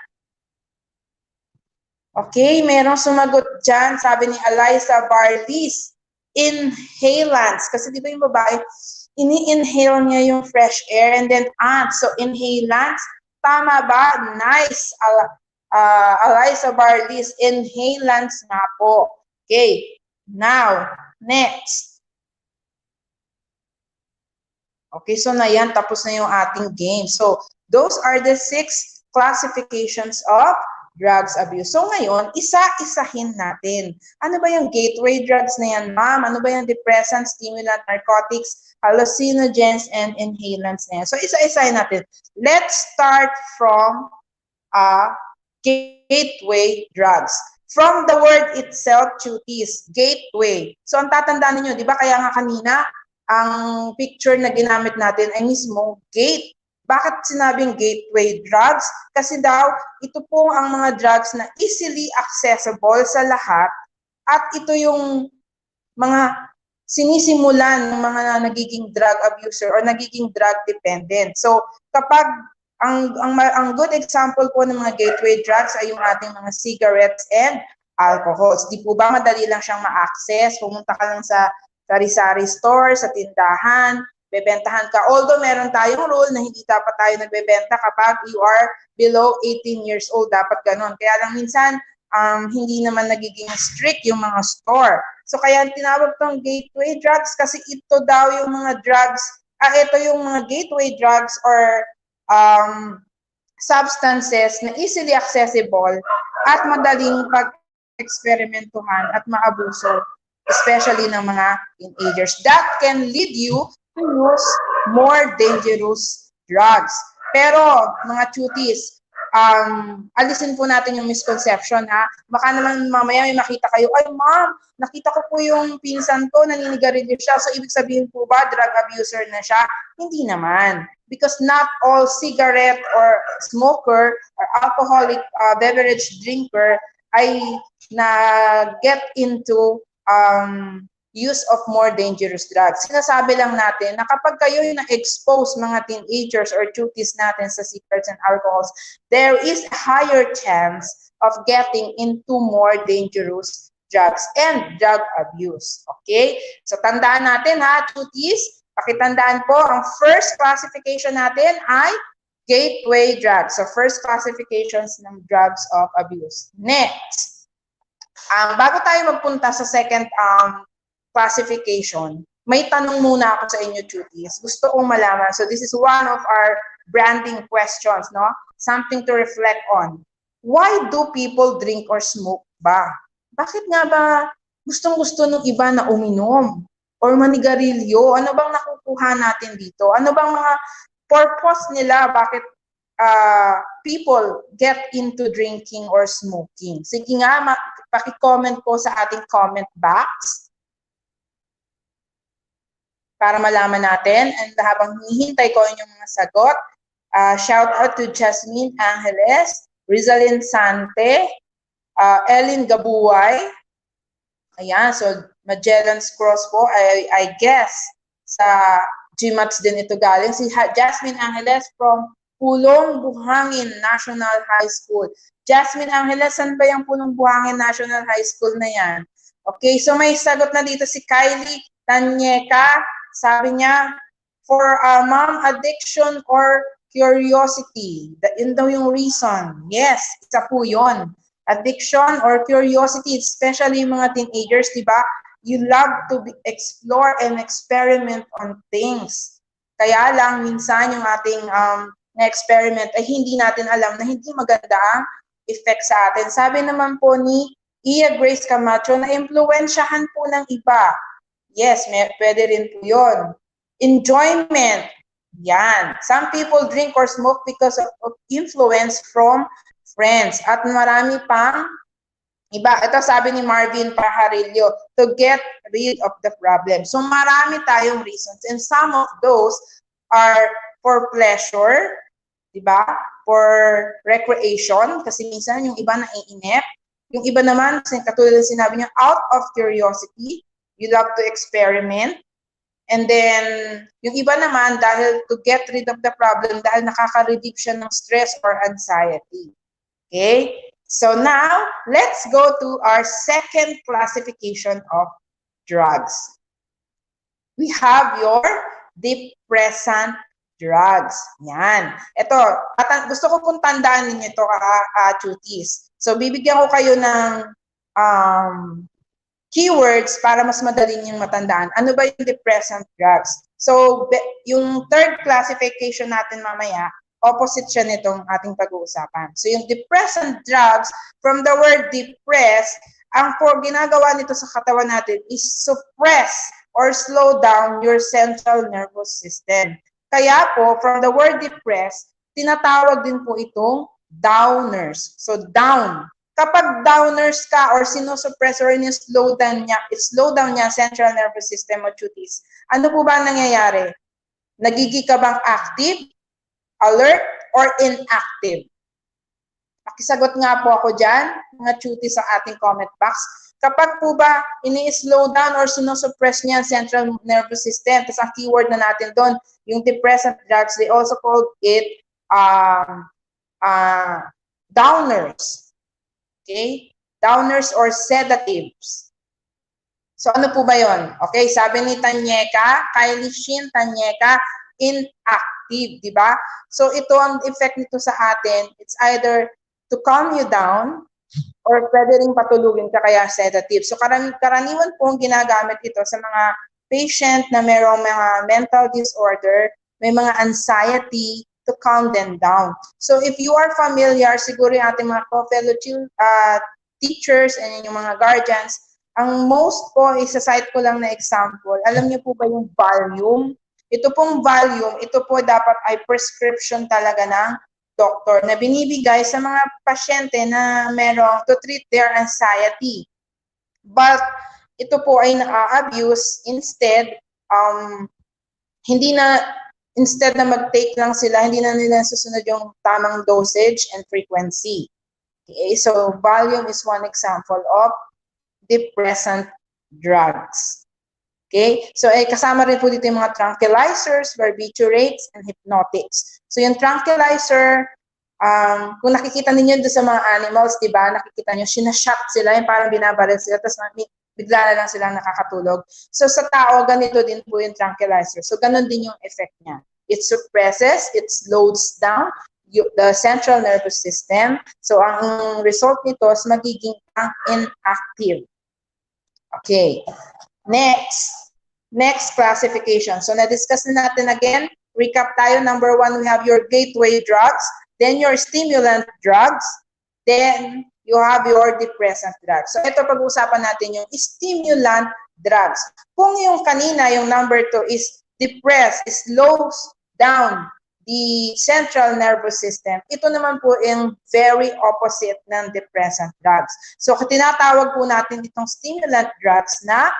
Okay, merong sumagot dyan. Sabi ni Eliza Barlis, inhalants. Kasi di ba yung babae, ini-inhale niya yung fresh air and then ants. So, inhalants. Tama ba? Nice. Eliza Barlis, inhalants nga po. Okay, now, next. Okay, so na yan, tapos na yung ating game. So, those are the 6 classifications of drugs abuse. So, ngayon, isa-isahin natin. Ano ba yung gateway drugs na yan, ma'am? Ano ba yung depressants, stimulant, narcotics, hallucinogens, and inhalants na yan? So, isa-isahin natin. Let's start from gateway drugs. From the word itself, cuties, gateway. So ang tatandaan niyo, di ba kaya nga kanina, ang picture na ginamit natin ay mismo gate. Bakit sinabing gateway drugs? Kasi daw, ito po ang mga drugs na easily accessible sa lahat at ito yung mga sinisimulan ng mga nagiging drug abuser or nagiging drug dependent. So, kapag ang good example po ng mga gateway drugs ay yung ating mga cigarettes and alcohols. Di po ba madali lang siyang ma-access? Pumunta ka lang sa sari-sari store, sa tindahan, bebentahan ka. Although meron tayong rule na hindi dapat tayo nagbebenta kapag you are below 18 years old, dapat ganun. Kaya lang minsan, hindi naman nagiging strict yung mga store. So kaya tinawag tong gateway drugs kasi ito daw yung mga drugs, ito yung mga gateway drugs or substances na easily accessible at madaling pag-eksperimentuhan at maabuso, especially ng mga teenagers. That can lead you to use more dangerous drugs. Pero, mga cuties, alisin po natin yung misconception, ha? Baka naman mamaya may makita kayo, ay ma'am, nakita ko po yung pinsan ko, naninigarilyo siya, so ibig sabihin po ba, drug abuser na siya? Hindi naman. Because not all cigarette or smoker or alcoholic beverage drinker ay na-get into use of more dangerous drugs. Sinasabi lang natin na kapag kayo yung na-expose mga teenagers or cuties natin sa cigarettes and alcohols, there is a higher chance of getting into more dangerous drugs and drug abuse. Okay? So tandaan natin ha, cuties, pakitandaan po, ang first classification natin ay gateway drugs. So first classifications ng drugs of abuse. Next, bago tayo magpunta sa second classification, may tanong muna ako sa inyo, cuties. Gusto kong malaman. So this is one of our branding questions, no? Something to reflect on. Why do people drink or smoke ba? Bakit nga ba gustong-gusto ng iba na uminom or manigarilyo? Ano bang nakukuha natin dito? Ano bang mga purpose nila? Bakit people get into drinking or smoking? Sige nga, paki-comment po sa ating comment box para malaman natin. And habang hinihintay ko inyong mga sagot, shout out to Jasmine Angeles, Rizalyn Sante, Ellen Gabuay. Ayan, so Magellan's Cross po, I guess, sa GMATS din ito galing. Si Jasmine Angeles from Pulong Buhangin National High School. Jasmine Angeles, saan ba yung Pulong Buhangin National High School na yan? Okay, so may sagot na dito si Kylie Tanyeka. Sabi niya, for mom, addiction or curiosity. Yun daw yung reason. Yes, isa po yun. Addiction or curiosity, especially yung mga teenagers, di ba? You love to explore and experiment on things. Kaya lang, minsan yung ating na-experiment ay hindi natin alam na hindi maganda ang effect sa atin. Sabi naman po ni Iya Grace Camacho na impluwensyahan po ng iba. Yes, pwede rin po yun. Enjoyment. Yan. Some people drink or smoke because of influence from friends. At marami pang iba. Ito sabi ni Marvin Pajarillo, to get rid of the problem. So marami tayong reasons. And some of those are for pleasure, diba? For recreation. Kasi minsan yung iba naiinip. Yung iba naman, katulad ng sinabi niya, out of curiosity. You love to experiment. And then, yung iba naman, dahil to get rid of the problem, dahil nakaka-relieve siya ng stress or anxiety. Okay? So now, let's go to our second classification of drugs. We have your depressant drugs. Yan. Ito, gusto ko pong tandaan ninyo ito, cuties. So, bibigyan ko kayo ng keywords para mas madaling yung matandaan. Ano ba yung depressant drugs? So, yung third classification natin mamaya, opposite siya nitong ating pag-uusapan. So, yung depressant drugs, from the word depress, ang ginagawa nito sa katawan natin is suppress or slow down your central nervous system. Kaya po, from the word depress, tinatawag din po itong downers. So down. Kapag downers ka or sinosuppress or slow down niya central nervous system o cuties, ano po ba ang nangyayari? Nagiging ka bang active, alert, or inactive? Pakisagot nga po ako dyan, mga cuties sa ating comment box. Kapag po ba ini-slow down or sinosuppress niya ang central nervous system, tapos ang keyword na natin doon, yung depressant drugs, they also call it downers. Okay? Downers or sedatives. So ano po ba yon? Okay, sabi ni Tanyeka, Kylie Shin, Tanyeka, inactive, di ba? So ito ang effect nito sa atin, it's either to calm you down or pwede rin patulugin ka kaya sedative. So karaniwan pong ginagamit ito sa mga patient na mayroong mga mental disorder, may mga anxiety, to calm them down. So if you are familiar, siguro yung ating mga fellow teachers and yung mga guardians, ang most po, isa-cite ko lang na example, alam niyo po ba yung Valium? Ito pong Valium, ito po dapat ay prescription talaga ng doctor na binibigay sa mga pasyente na merong to treat their anxiety. But ito po ay na-abuse, instead na mag-take lang sila, hindi na nila susunod yung tamang dosage and frequency. Okay, so Valium is one example of depressant drugs. Okay, so kasama rin po dito yung mga tranquilizers, barbiturates, and hypnotics. So yung tranquilizer, kung nakikita ninyo doon sa mga animals, di ba, nakikita nyo, sinashot sila, yung parang binabaril sila, tapos bigla na lang silang nakakatulog. So sa tao, ganito din po yung tranquilizer. So ganun din yung effect niya. It suppresses, it slows down the central nervous system. So ang result nito is magiging inactive. Okay. Next classification. So na-discuss na natin again. Recap tayo. Number 1, we have your gateway drugs. Then your stimulant drugs. Then you have your depressant drugs. So ito pag-uusapan natin yung stimulant drugs. Kung yung kanina, yung number 2 is depress, slows down the central nervous system, ito naman po yung very opposite ng depressant drugs. So tinatawag po natin itong stimulant drugs na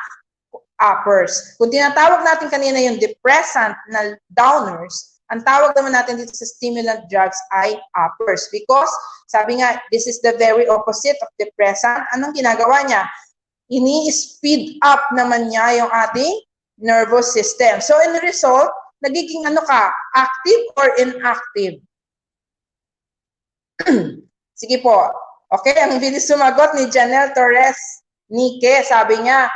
uppers. Kung tinatawag natin kanina yung depressant na downers, ang tawag naman natin dito sa stimulant drugs ay uppers. Because, sabi nga, this is the very opposite of depressant. Anong ginagawa niya? Ini-speed up naman niya yung ating nervous system. So, in result, nagiging active or inactive? Sige po. Okay, ang bilis sumagot ni Janelle Torres Nike. Sabi niya,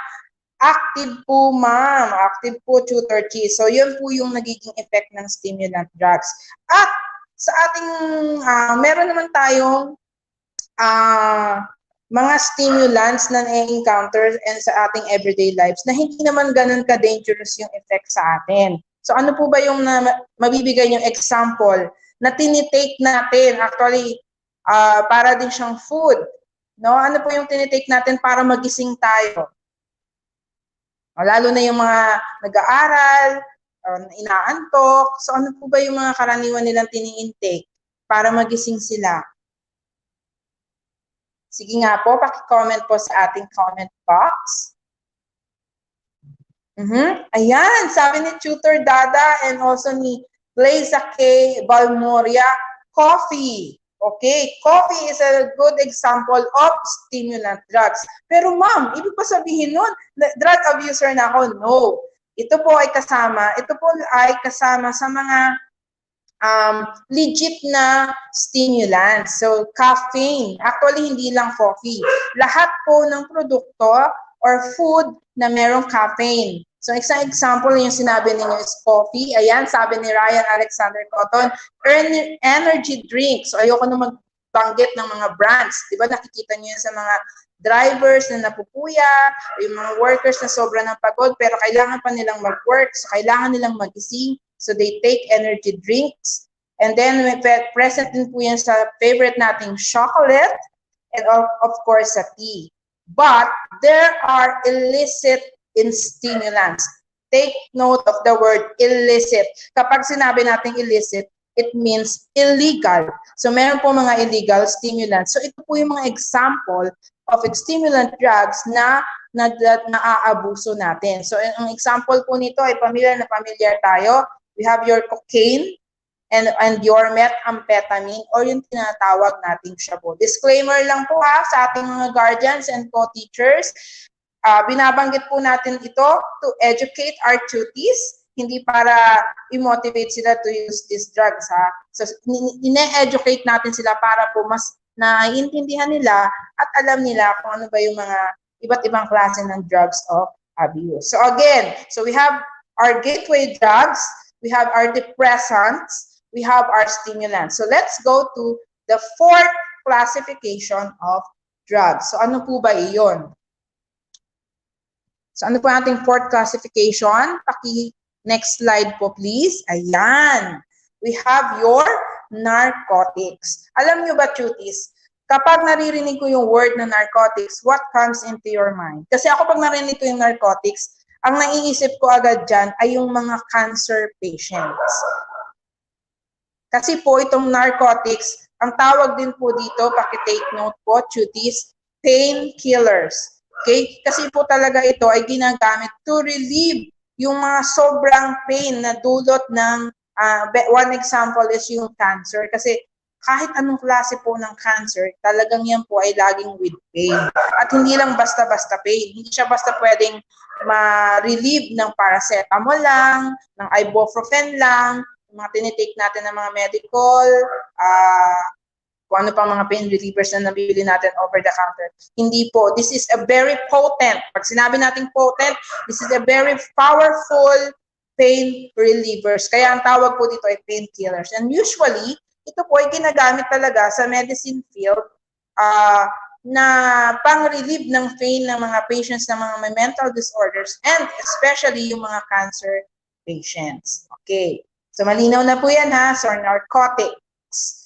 active po, ma'am. Active po, Tutor Chi. So, yun po yung nagiging effect ng stimulant drugs. At sa ating, meron naman tayong mga stimulants na na-encounter and sa ating everyday lives na hindi naman ganun ka-dangerous yung effect sa atin. So, ano po ba yung mabibigay yung example na tinitake natin? Actually, para din siyang food. No? Ano po yung tinitake natin para magising tayo? Lalo na yung mga nag-aaral, inaantok. So ano po ba yung mga karaniwan nilang tini-intake para magising sila? Sige nga po, paki-comment po sa ating comment box. Ayan, sabi ni Tutor Dada and also ni Blaza K. Balmoria, coffee. Okay, coffee is a good example of stimulant drugs. Pero ma'am, ibig pa sabihin nun, drug abuser na ako? No. Ito po ay kasama sa mga legit na stimulants. So, caffeine. Actually, hindi lang coffee. Lahat po ng produkto or food na merong caffeine. So, isang example yung sinabi ninyo is coffee. Ayan, sabi ni Ryan Alexander Cotton, energy drink. So, ayoko na magbanggit ng mga brands. Diba, nakikita nyo yan sa mga drivers na napupuya, yung mga workers na sobra ng pagod, pero kailangan pa nilang mag-work, so kailangan nilang magising. So, they take energy drinks. And then, present din po yan sa favorite nating chocolate and of course, sa tea. But, there are illicit in stimulants. Take note of the word illicit. Kapag sinabi natin illicit, it means illegal. So meron po mga illegal stimulants. So ito po yung mga example of stimulant drugs na naaabuso natin. So ang example po nito ay familiar na familiar tayo. We have your cocaine and your methamphetamine or yung tinatawag nating shabu. Disclaimer lang po sa ating mga guardians and co-teachers. Binabanggit po natin ito to educate our tutees, hindi para i-motivate sila to use these drugs So ine-educate natin sila para po mas naiintindihan nila at alam nila kung ano ba yung mga iba't ibang klase ng drugs of abuse. So again, we have our gateway drugs, we have our depressants, we have our stimulants. So let's go to the fourth classification of drugs. So ano po ba iyon? So ano po ating fourth classification? Next slide po please. Ayan. We have your narcotics. Alam nyo ba, cuties, kapag naririnig ko yung word na narcotics, what comes into your mind? Kasi ako pag narinig ko yung narcotics, ang naiisip ko agad dyan ay yung mga cancer patients. Kasi po itong narcotics, ang tawag din po dito, paki-take note po, cuties, painkillers. Okay? Kasi po talaga ito ay ginagamit to relieve yung mga sobrang pain na dulot ng, one example is yung cancer. Kasi kahit anong klase po ng cancer, talagang yan po ay laging with pain. At hindi lang basta-basta pain. Hindi siya basta pwedeng ma-relieve ng paracetamol lang, ng ibuprofen lang, mga tinitake natin ng mga medical, kung ano pang mga pain relievers na nabibili natin over the counter. Hindi po. This is a very potent. Pag sinabi natin potent, this is a very powerful pain relievers. Kaya ang tawag po dito ay painkillers. And usually, ito po ay ginagamit talaga sa medicine field na pang-relieve ng pain ng mga patients na mga may mental disorders and especially yung mga cancer patients. Okay. So, malinaw na po yan So, narcotics.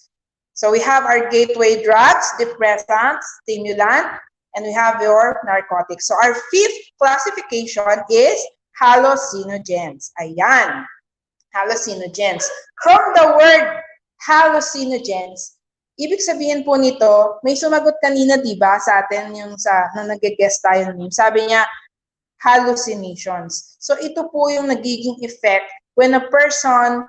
So, we have our gateway drugs, depressants, stimulant, and we have your narcotics. So, our fifth classification is hallucinogens. Ayan. Hallucinogens. From the word hallucinogens, ibig sabihin po nito, may sumagot kanina, diba, sa atin yung na nag-guest tayo name. Sabi niya, hallucinations. So, ito po yung nagiging effect when a person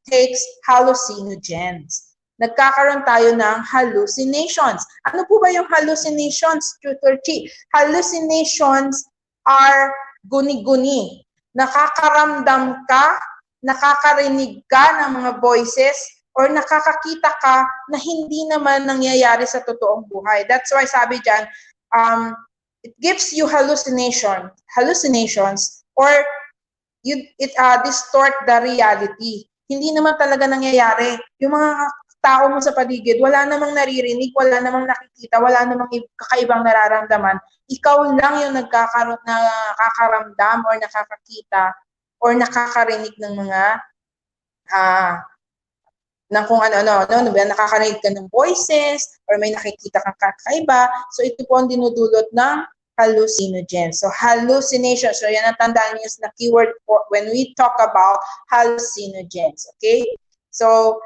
takes hallucinogens. Nagkakaroon tayo ng hallucinations. Ano po ba yung hallucinations, Tutor Chi? Hallucinations are guni-guni. Nakakaramdam ka, nakakarinig ka ng mga voices, or nakakakita ka na hindi naman nangyayari sa totoong buhay. That's why sabi dyan, it gives you hallucinations, or it distort the reality. Hindi naman talaga nangyayari. Yung mga tao mo sa paligid, wala namang naririnig, wala namang nakikita, wala namang kakaibang nararamdaman. Ikaw lang yung nakakaramdam or nakakakita or nakakarinig ng mga ng kung ano, nakakarinig ka ng voices or may nakikita kang kakaiba. So ito po ang dinudulot ng hallucinogens. So hallucination. So yan ang tandaan niyo na keyword for when we talk about hallucinogens. Okay? So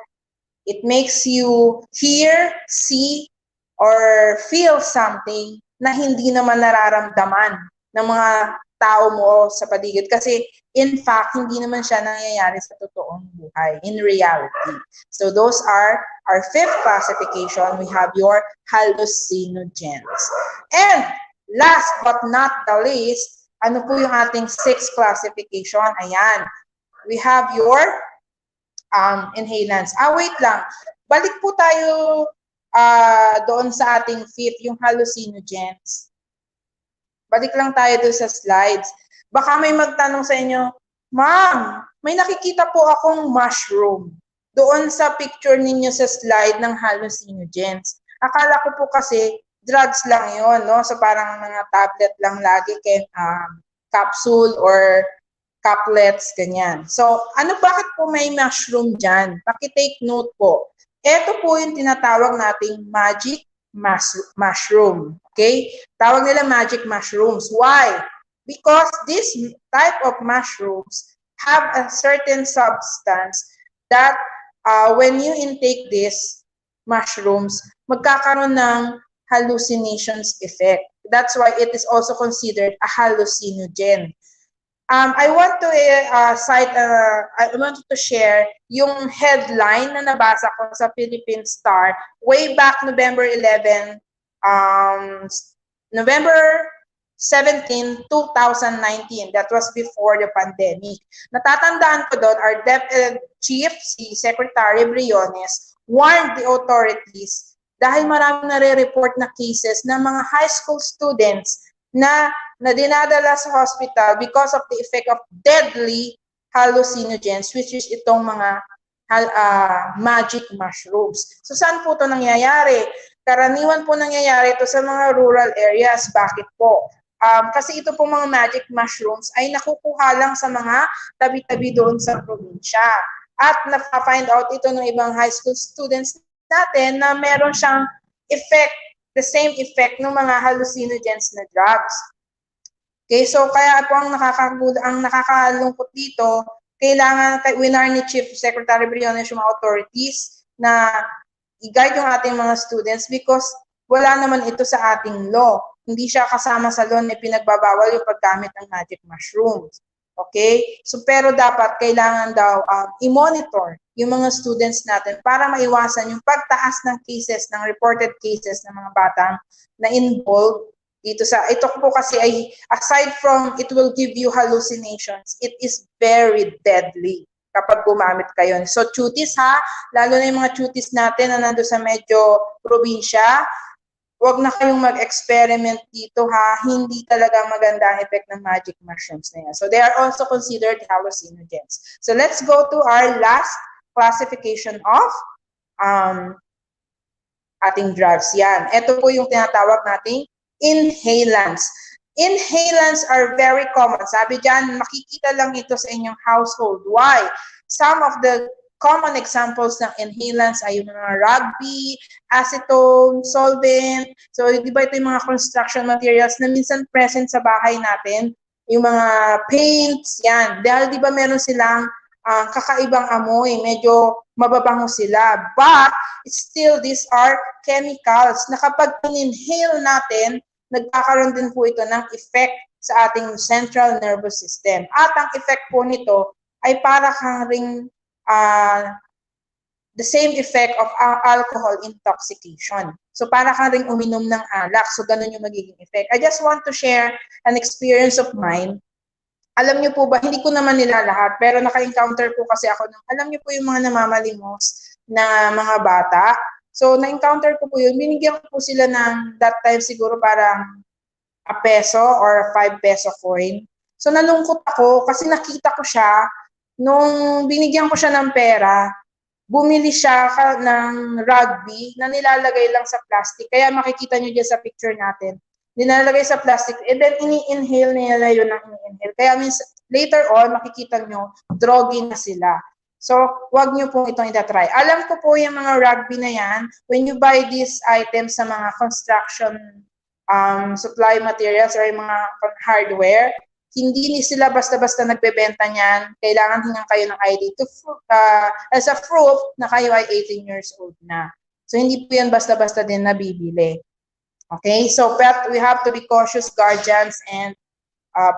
it makes you hear, see, or feel something na hindi naman nararamdaman ng mga tao mo sa paligid. Kasi in fact, hindi naman siya nangyayari sa totoong buhay, in reality. So those are our fifth classification. We have your hallucinogens. And last but not the least, ano po yung ating sixth classification? Ayan. We have your inhalants. Wait lang. Balik po tayo doon sa ating fifth, yung hallucinogens. Balik lang tayo doon sa slides. Baka may magtanong sa inyo, Ma'am, may nakikita po akong mushroom doon sa picture ninyo sa slide ng hallucinogens. Akala ko po kasi drugs lang yon, no? So parang mga tablet lang lagi, capsule or caplets, ganyan. So, bakit po may mushroom dyan? Paki-take note po. Ito po yung tinatawag nating magic mushroom. Okay? Tawag nila magic mushrooms. Why? Because this type of mushrooms have a certain substance that when you intake these mushrooms, magkakaroon ng hallucinations effect. That's why it is also considered a hallucinogen. I want to I want to share yung headline na nabasa ko sa Philippine Star way back November 11, November 17, 2019. That was before the pandemic. Natatandaan ko doon, our DepEd Chief, si Secretary Briones, warned the authorities dahil maraming nare-report na cases ng mga high school students na dinadala sa hospital because of the effect of deadly hallucinogens, which is itong mga magic mushrooms. So saan po ito nangyayari? Karaniwan po nangyayari ito sa mga rural areas. Bakit po? Kasi ito pong mga magic mushrooms ay nakukuha lang sa mga tabi-tabi doon sa probinsya. At na-find out ito ng ibang high school students natin na meron siyang effect, the same effect ng mga hallucinogens na drugs. Okay, so kaya po ang nakakalungkot dito, kailangan winar ni Chief Secretary Briones yung mga authorities na i-guide yung ating mga students because wala naman ito sa ating law. Hindi siya kasama sa law na pinagbabawal yung paggamit ng magic mushrooms. Okay? So pero dapat kailangan daw i-monitor yung mga students natin para maiwasan yung pagtaas ng cases, ng reported cases ng mga batang na involved dito sa, ito po kasi ay, aside from it will give you hallucinations, it is very deadly kapag gumamit kayo. So cuties ha, lalo na yung mga cuties natin na nando sa medyo probinsya, huwag na kayong mag-experiment dito ha, hindi talaga maganda ang effect ng magic mushrooms na yan. So they are also considered hallucinogens. So let's go to our last classification of ating drugs. Yan, ito po yung tinatawag nating inhalants. Inhalants are very common. Sabi dyan, makikita lang ito sa inyong household. Why? Some of the common examples ng inhalants ay yung mga rugby, acetone, solvent. So, di ba ito yung mga construction materials na minsan present sa bahay natin? Yung mga paints, yan. Dahil di ba meron silang kakaibang amoy, medyo mababango sila. But, still, these are chemicals na kapag in-inhale natin, nagkakaroon din po ito ng effect sa ating central nervous system. At ang effect po nito ay para kang ring the same effect of alcohol intoxication. So para kang ring uminom ng alak. So ganun yung magiging effect. I just want to share an experience of mine. Alam niyo po ba, hindi ko naman nila lahat, pero naka-encounter po kasi ako ng, alam niyo po yung mga namamalimos na mga bata. So, na-encounter ko po yun. Binigyan ko po sila ng that time siguro parang a peso or 5 peso coin. So, nalungkot ako kasi nakita ko siya nung binigyan ko siya ng pera, bumili siya ng rugby na nilalagay lang sa plastic. Kaya makikita nyo dyan sa picture natin. Nilalagay sa plastic and then ini-inhale nila yun ng ini-inhale. Kaya later on, makikita nyo, drogy na sila. So, wag nyo pong itong itatry. Alam ko po yung mga rugby na yan, when you buy these items sa mga construction supply materials or yung mga hardware, hindi sila basta-basta nagbebenta niyan. Kailangan hingan kayo ng ID as a proof na kayo ay 18 years old na. So, hindi po yan basta-basta din nabibili. Okay? So, but we have to be cautious, guardians and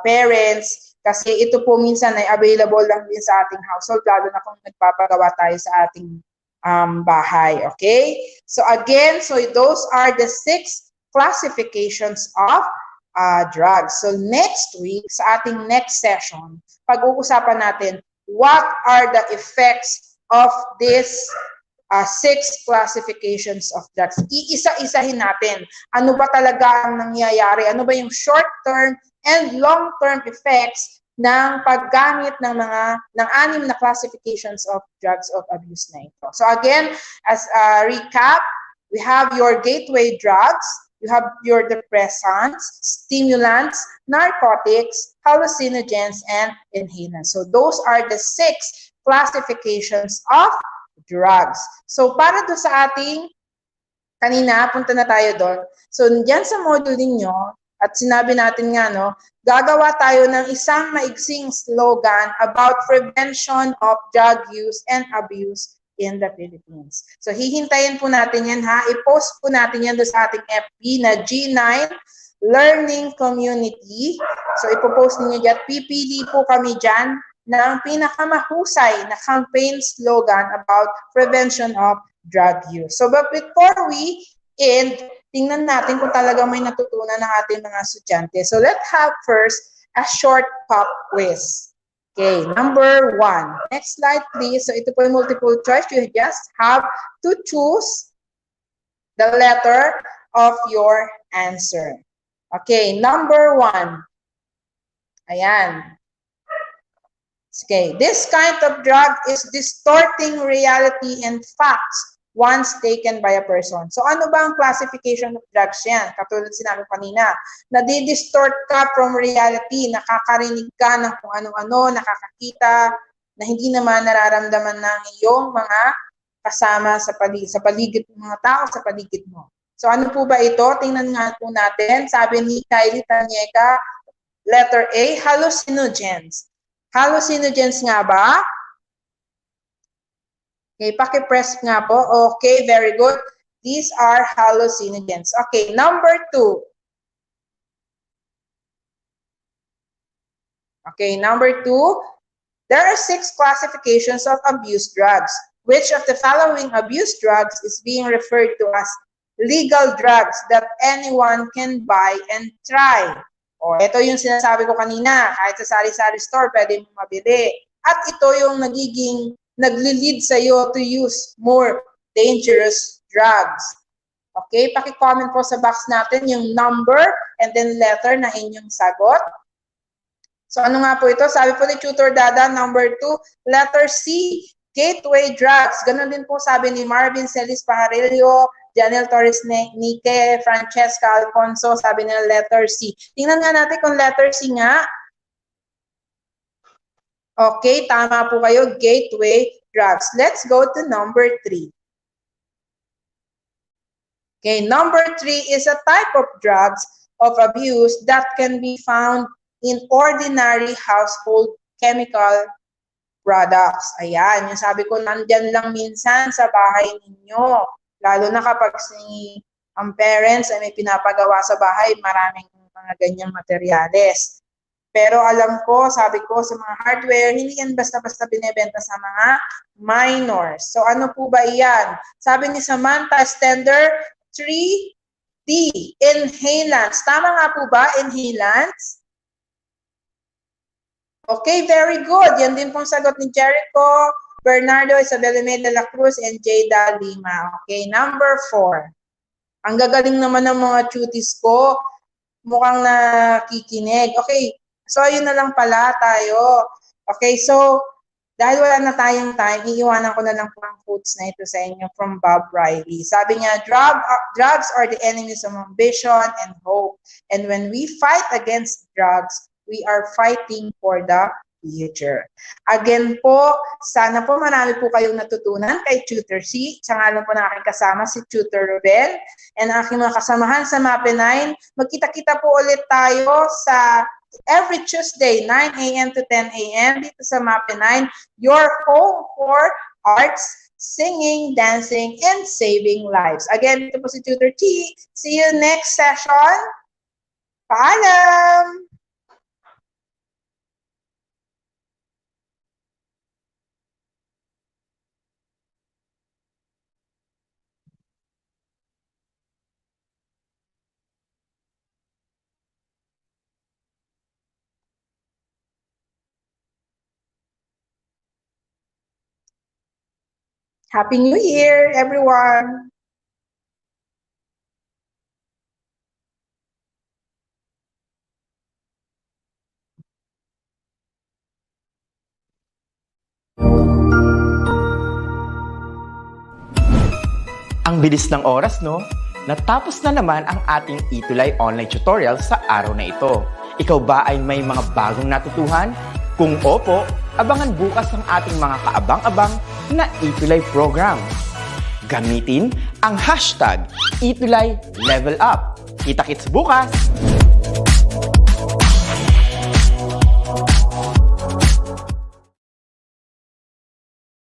parents, kasi ito po minsan ay available lang din sa ating household, lalo na kung nagpapagawa tayo sa ating bahay. Okay? So again, so those are the 6 classifications of drugs. So next week, sa ating next session, pag-uusapan natin what are the effects of these 6 classifications of drugs. Iisa-isahin natin. Ano ba talaga ang nangyayari? Ano ba yung short-term and long-term effects ng paggamit ng 6 na classifications of drugs of abuse na ito. So again, as a recap, we have your gateway drugs, you have your depressants, stimulants, narcotics, hallucinogens, and inhalants. So those are the 6 classifications of drugs. So para doon sa ating kanina, punta na tayo doon. So, diyan sa module ninyo, At sinabi natin nga, no, gagawa tayo ng isang maigsing slogan about prevention of drug use and abuse in the Philippines. So hihintayin po natin yan ha. I-post po natin yan doon sa ating FB na G9 Learning Community. So ipopost ninyo dyan. Pipili po kami dyan ng pinakamahusay na campaign slogan about prevention of drug use. So but before we end, tingnan natin kung talaga may natutunan ng ating mga estudyante. So let's have first a short pop quiz. Okay, number 1. Next slide please. So ito po yung multiple choice. You just have to choose the letter of your answer. Okay, number 1. Ayan. Okay, this kind of drug is distorting reality and facts once taken by a person. So ano ba ang classification of drugs yan? Katulad sinabi kanina, nadi-distort ka from reality, nakakarinig ka ng kung ano-ano, nakakakita, na hindi naman nararamdaman ng iyong mga kasama sa paligid ng mga tao, sa paligid mo. So ano po ba ito? Tingnan nga po natin. Sabi ni Kylie Tanyeka, letter A, hallucinogens. Hallucinogens nga ba? Okay, paki-press nga po. Okay, very good. These are hallucinogens. Okay, number 2. Okay, number 2. There are 6 classifications of abuse drugs. Which of the following abuse drugs is being referred to as legal drugs that anyone can buy and try? O, ito yung sinasabi ko kanina. Kahit sa sari-sari store, pwede mong mabili. At ito yung nagli-lead sa'yo to use more dangerous drugs. Okay, paki-comment po sa box natin yung number and then letter na inyong sagot. So ano nga po ito? Sabi po ni Tutor Dada, number 2, letter C, gateway drugs. Ganon din po sabi ni Marvin Celis Pajarillo, Janelle Torres Nike, Francesca Alfonso, sabi nila letter C. Tingnan nga natin kung letter C nga. Okay, tama po kayo, gateway drugs. Let's go to number 3. Okay, number 3 is a type of drugs of abuse that can be found in ordinary household chemical products. Ayan, yung sabi ko, nandyan lang minsan sa bahay ninyo. Lalo na kapag ang parents ay may pinapagawa sa bahay, maraming mga ganyang materyales. Pero alam ko, sabi ko, sa mga hardware, hindi yan basta-basta binibenta sa mga minors. So ano po ba iyan? Sabi ni Samantha Stender, 3D, inhalants. Tama nga po ba, inhalants? Okay, very good. Yan din pong sagot ni Jericho, Bernardo, Isabel de la Cruz, and Jada Lima. Okay, number 4. Ang gagaling naman ng mga cuties ko. Mukhang nakikinig. Okay, so yun na lang pala tayo. Okay, so dahil wala na tayong time, iiwanan ko na lang po ang quotes na ito sa inyo from Bob Riley. Sabi niya, drugs are the enemies of ambition and hope. And when we fight against drugs, we are fighting for the future. Again po, sana po marami po kayong natutunan kay Tutor C. Sa ngalan po ng aking kasama, si Tutor Ruben, and aking mga kasamahan sa MAPEH 9. Magkita-kita po ulit tayo sa every Tuesday, 9 a.m. to 10 a.m. dito sa MAPEH 9, your home for arts, singing, dancing, and saving lives. Again, ito po si Tutor T. See you next session. Paalam! Happy New Year, everyone! Ang bilis ng oras, no? Natapos na naman ang ating ETUlay online tutorial sa araw na ito. Ikaw ba ay may mga bagong natutuhan? Kung opo, abangan bukas ang ating mga kaabang-abang na ETUlay program. Gamitin ang hashtag ETUlay Level Up. Kita-kits bukas!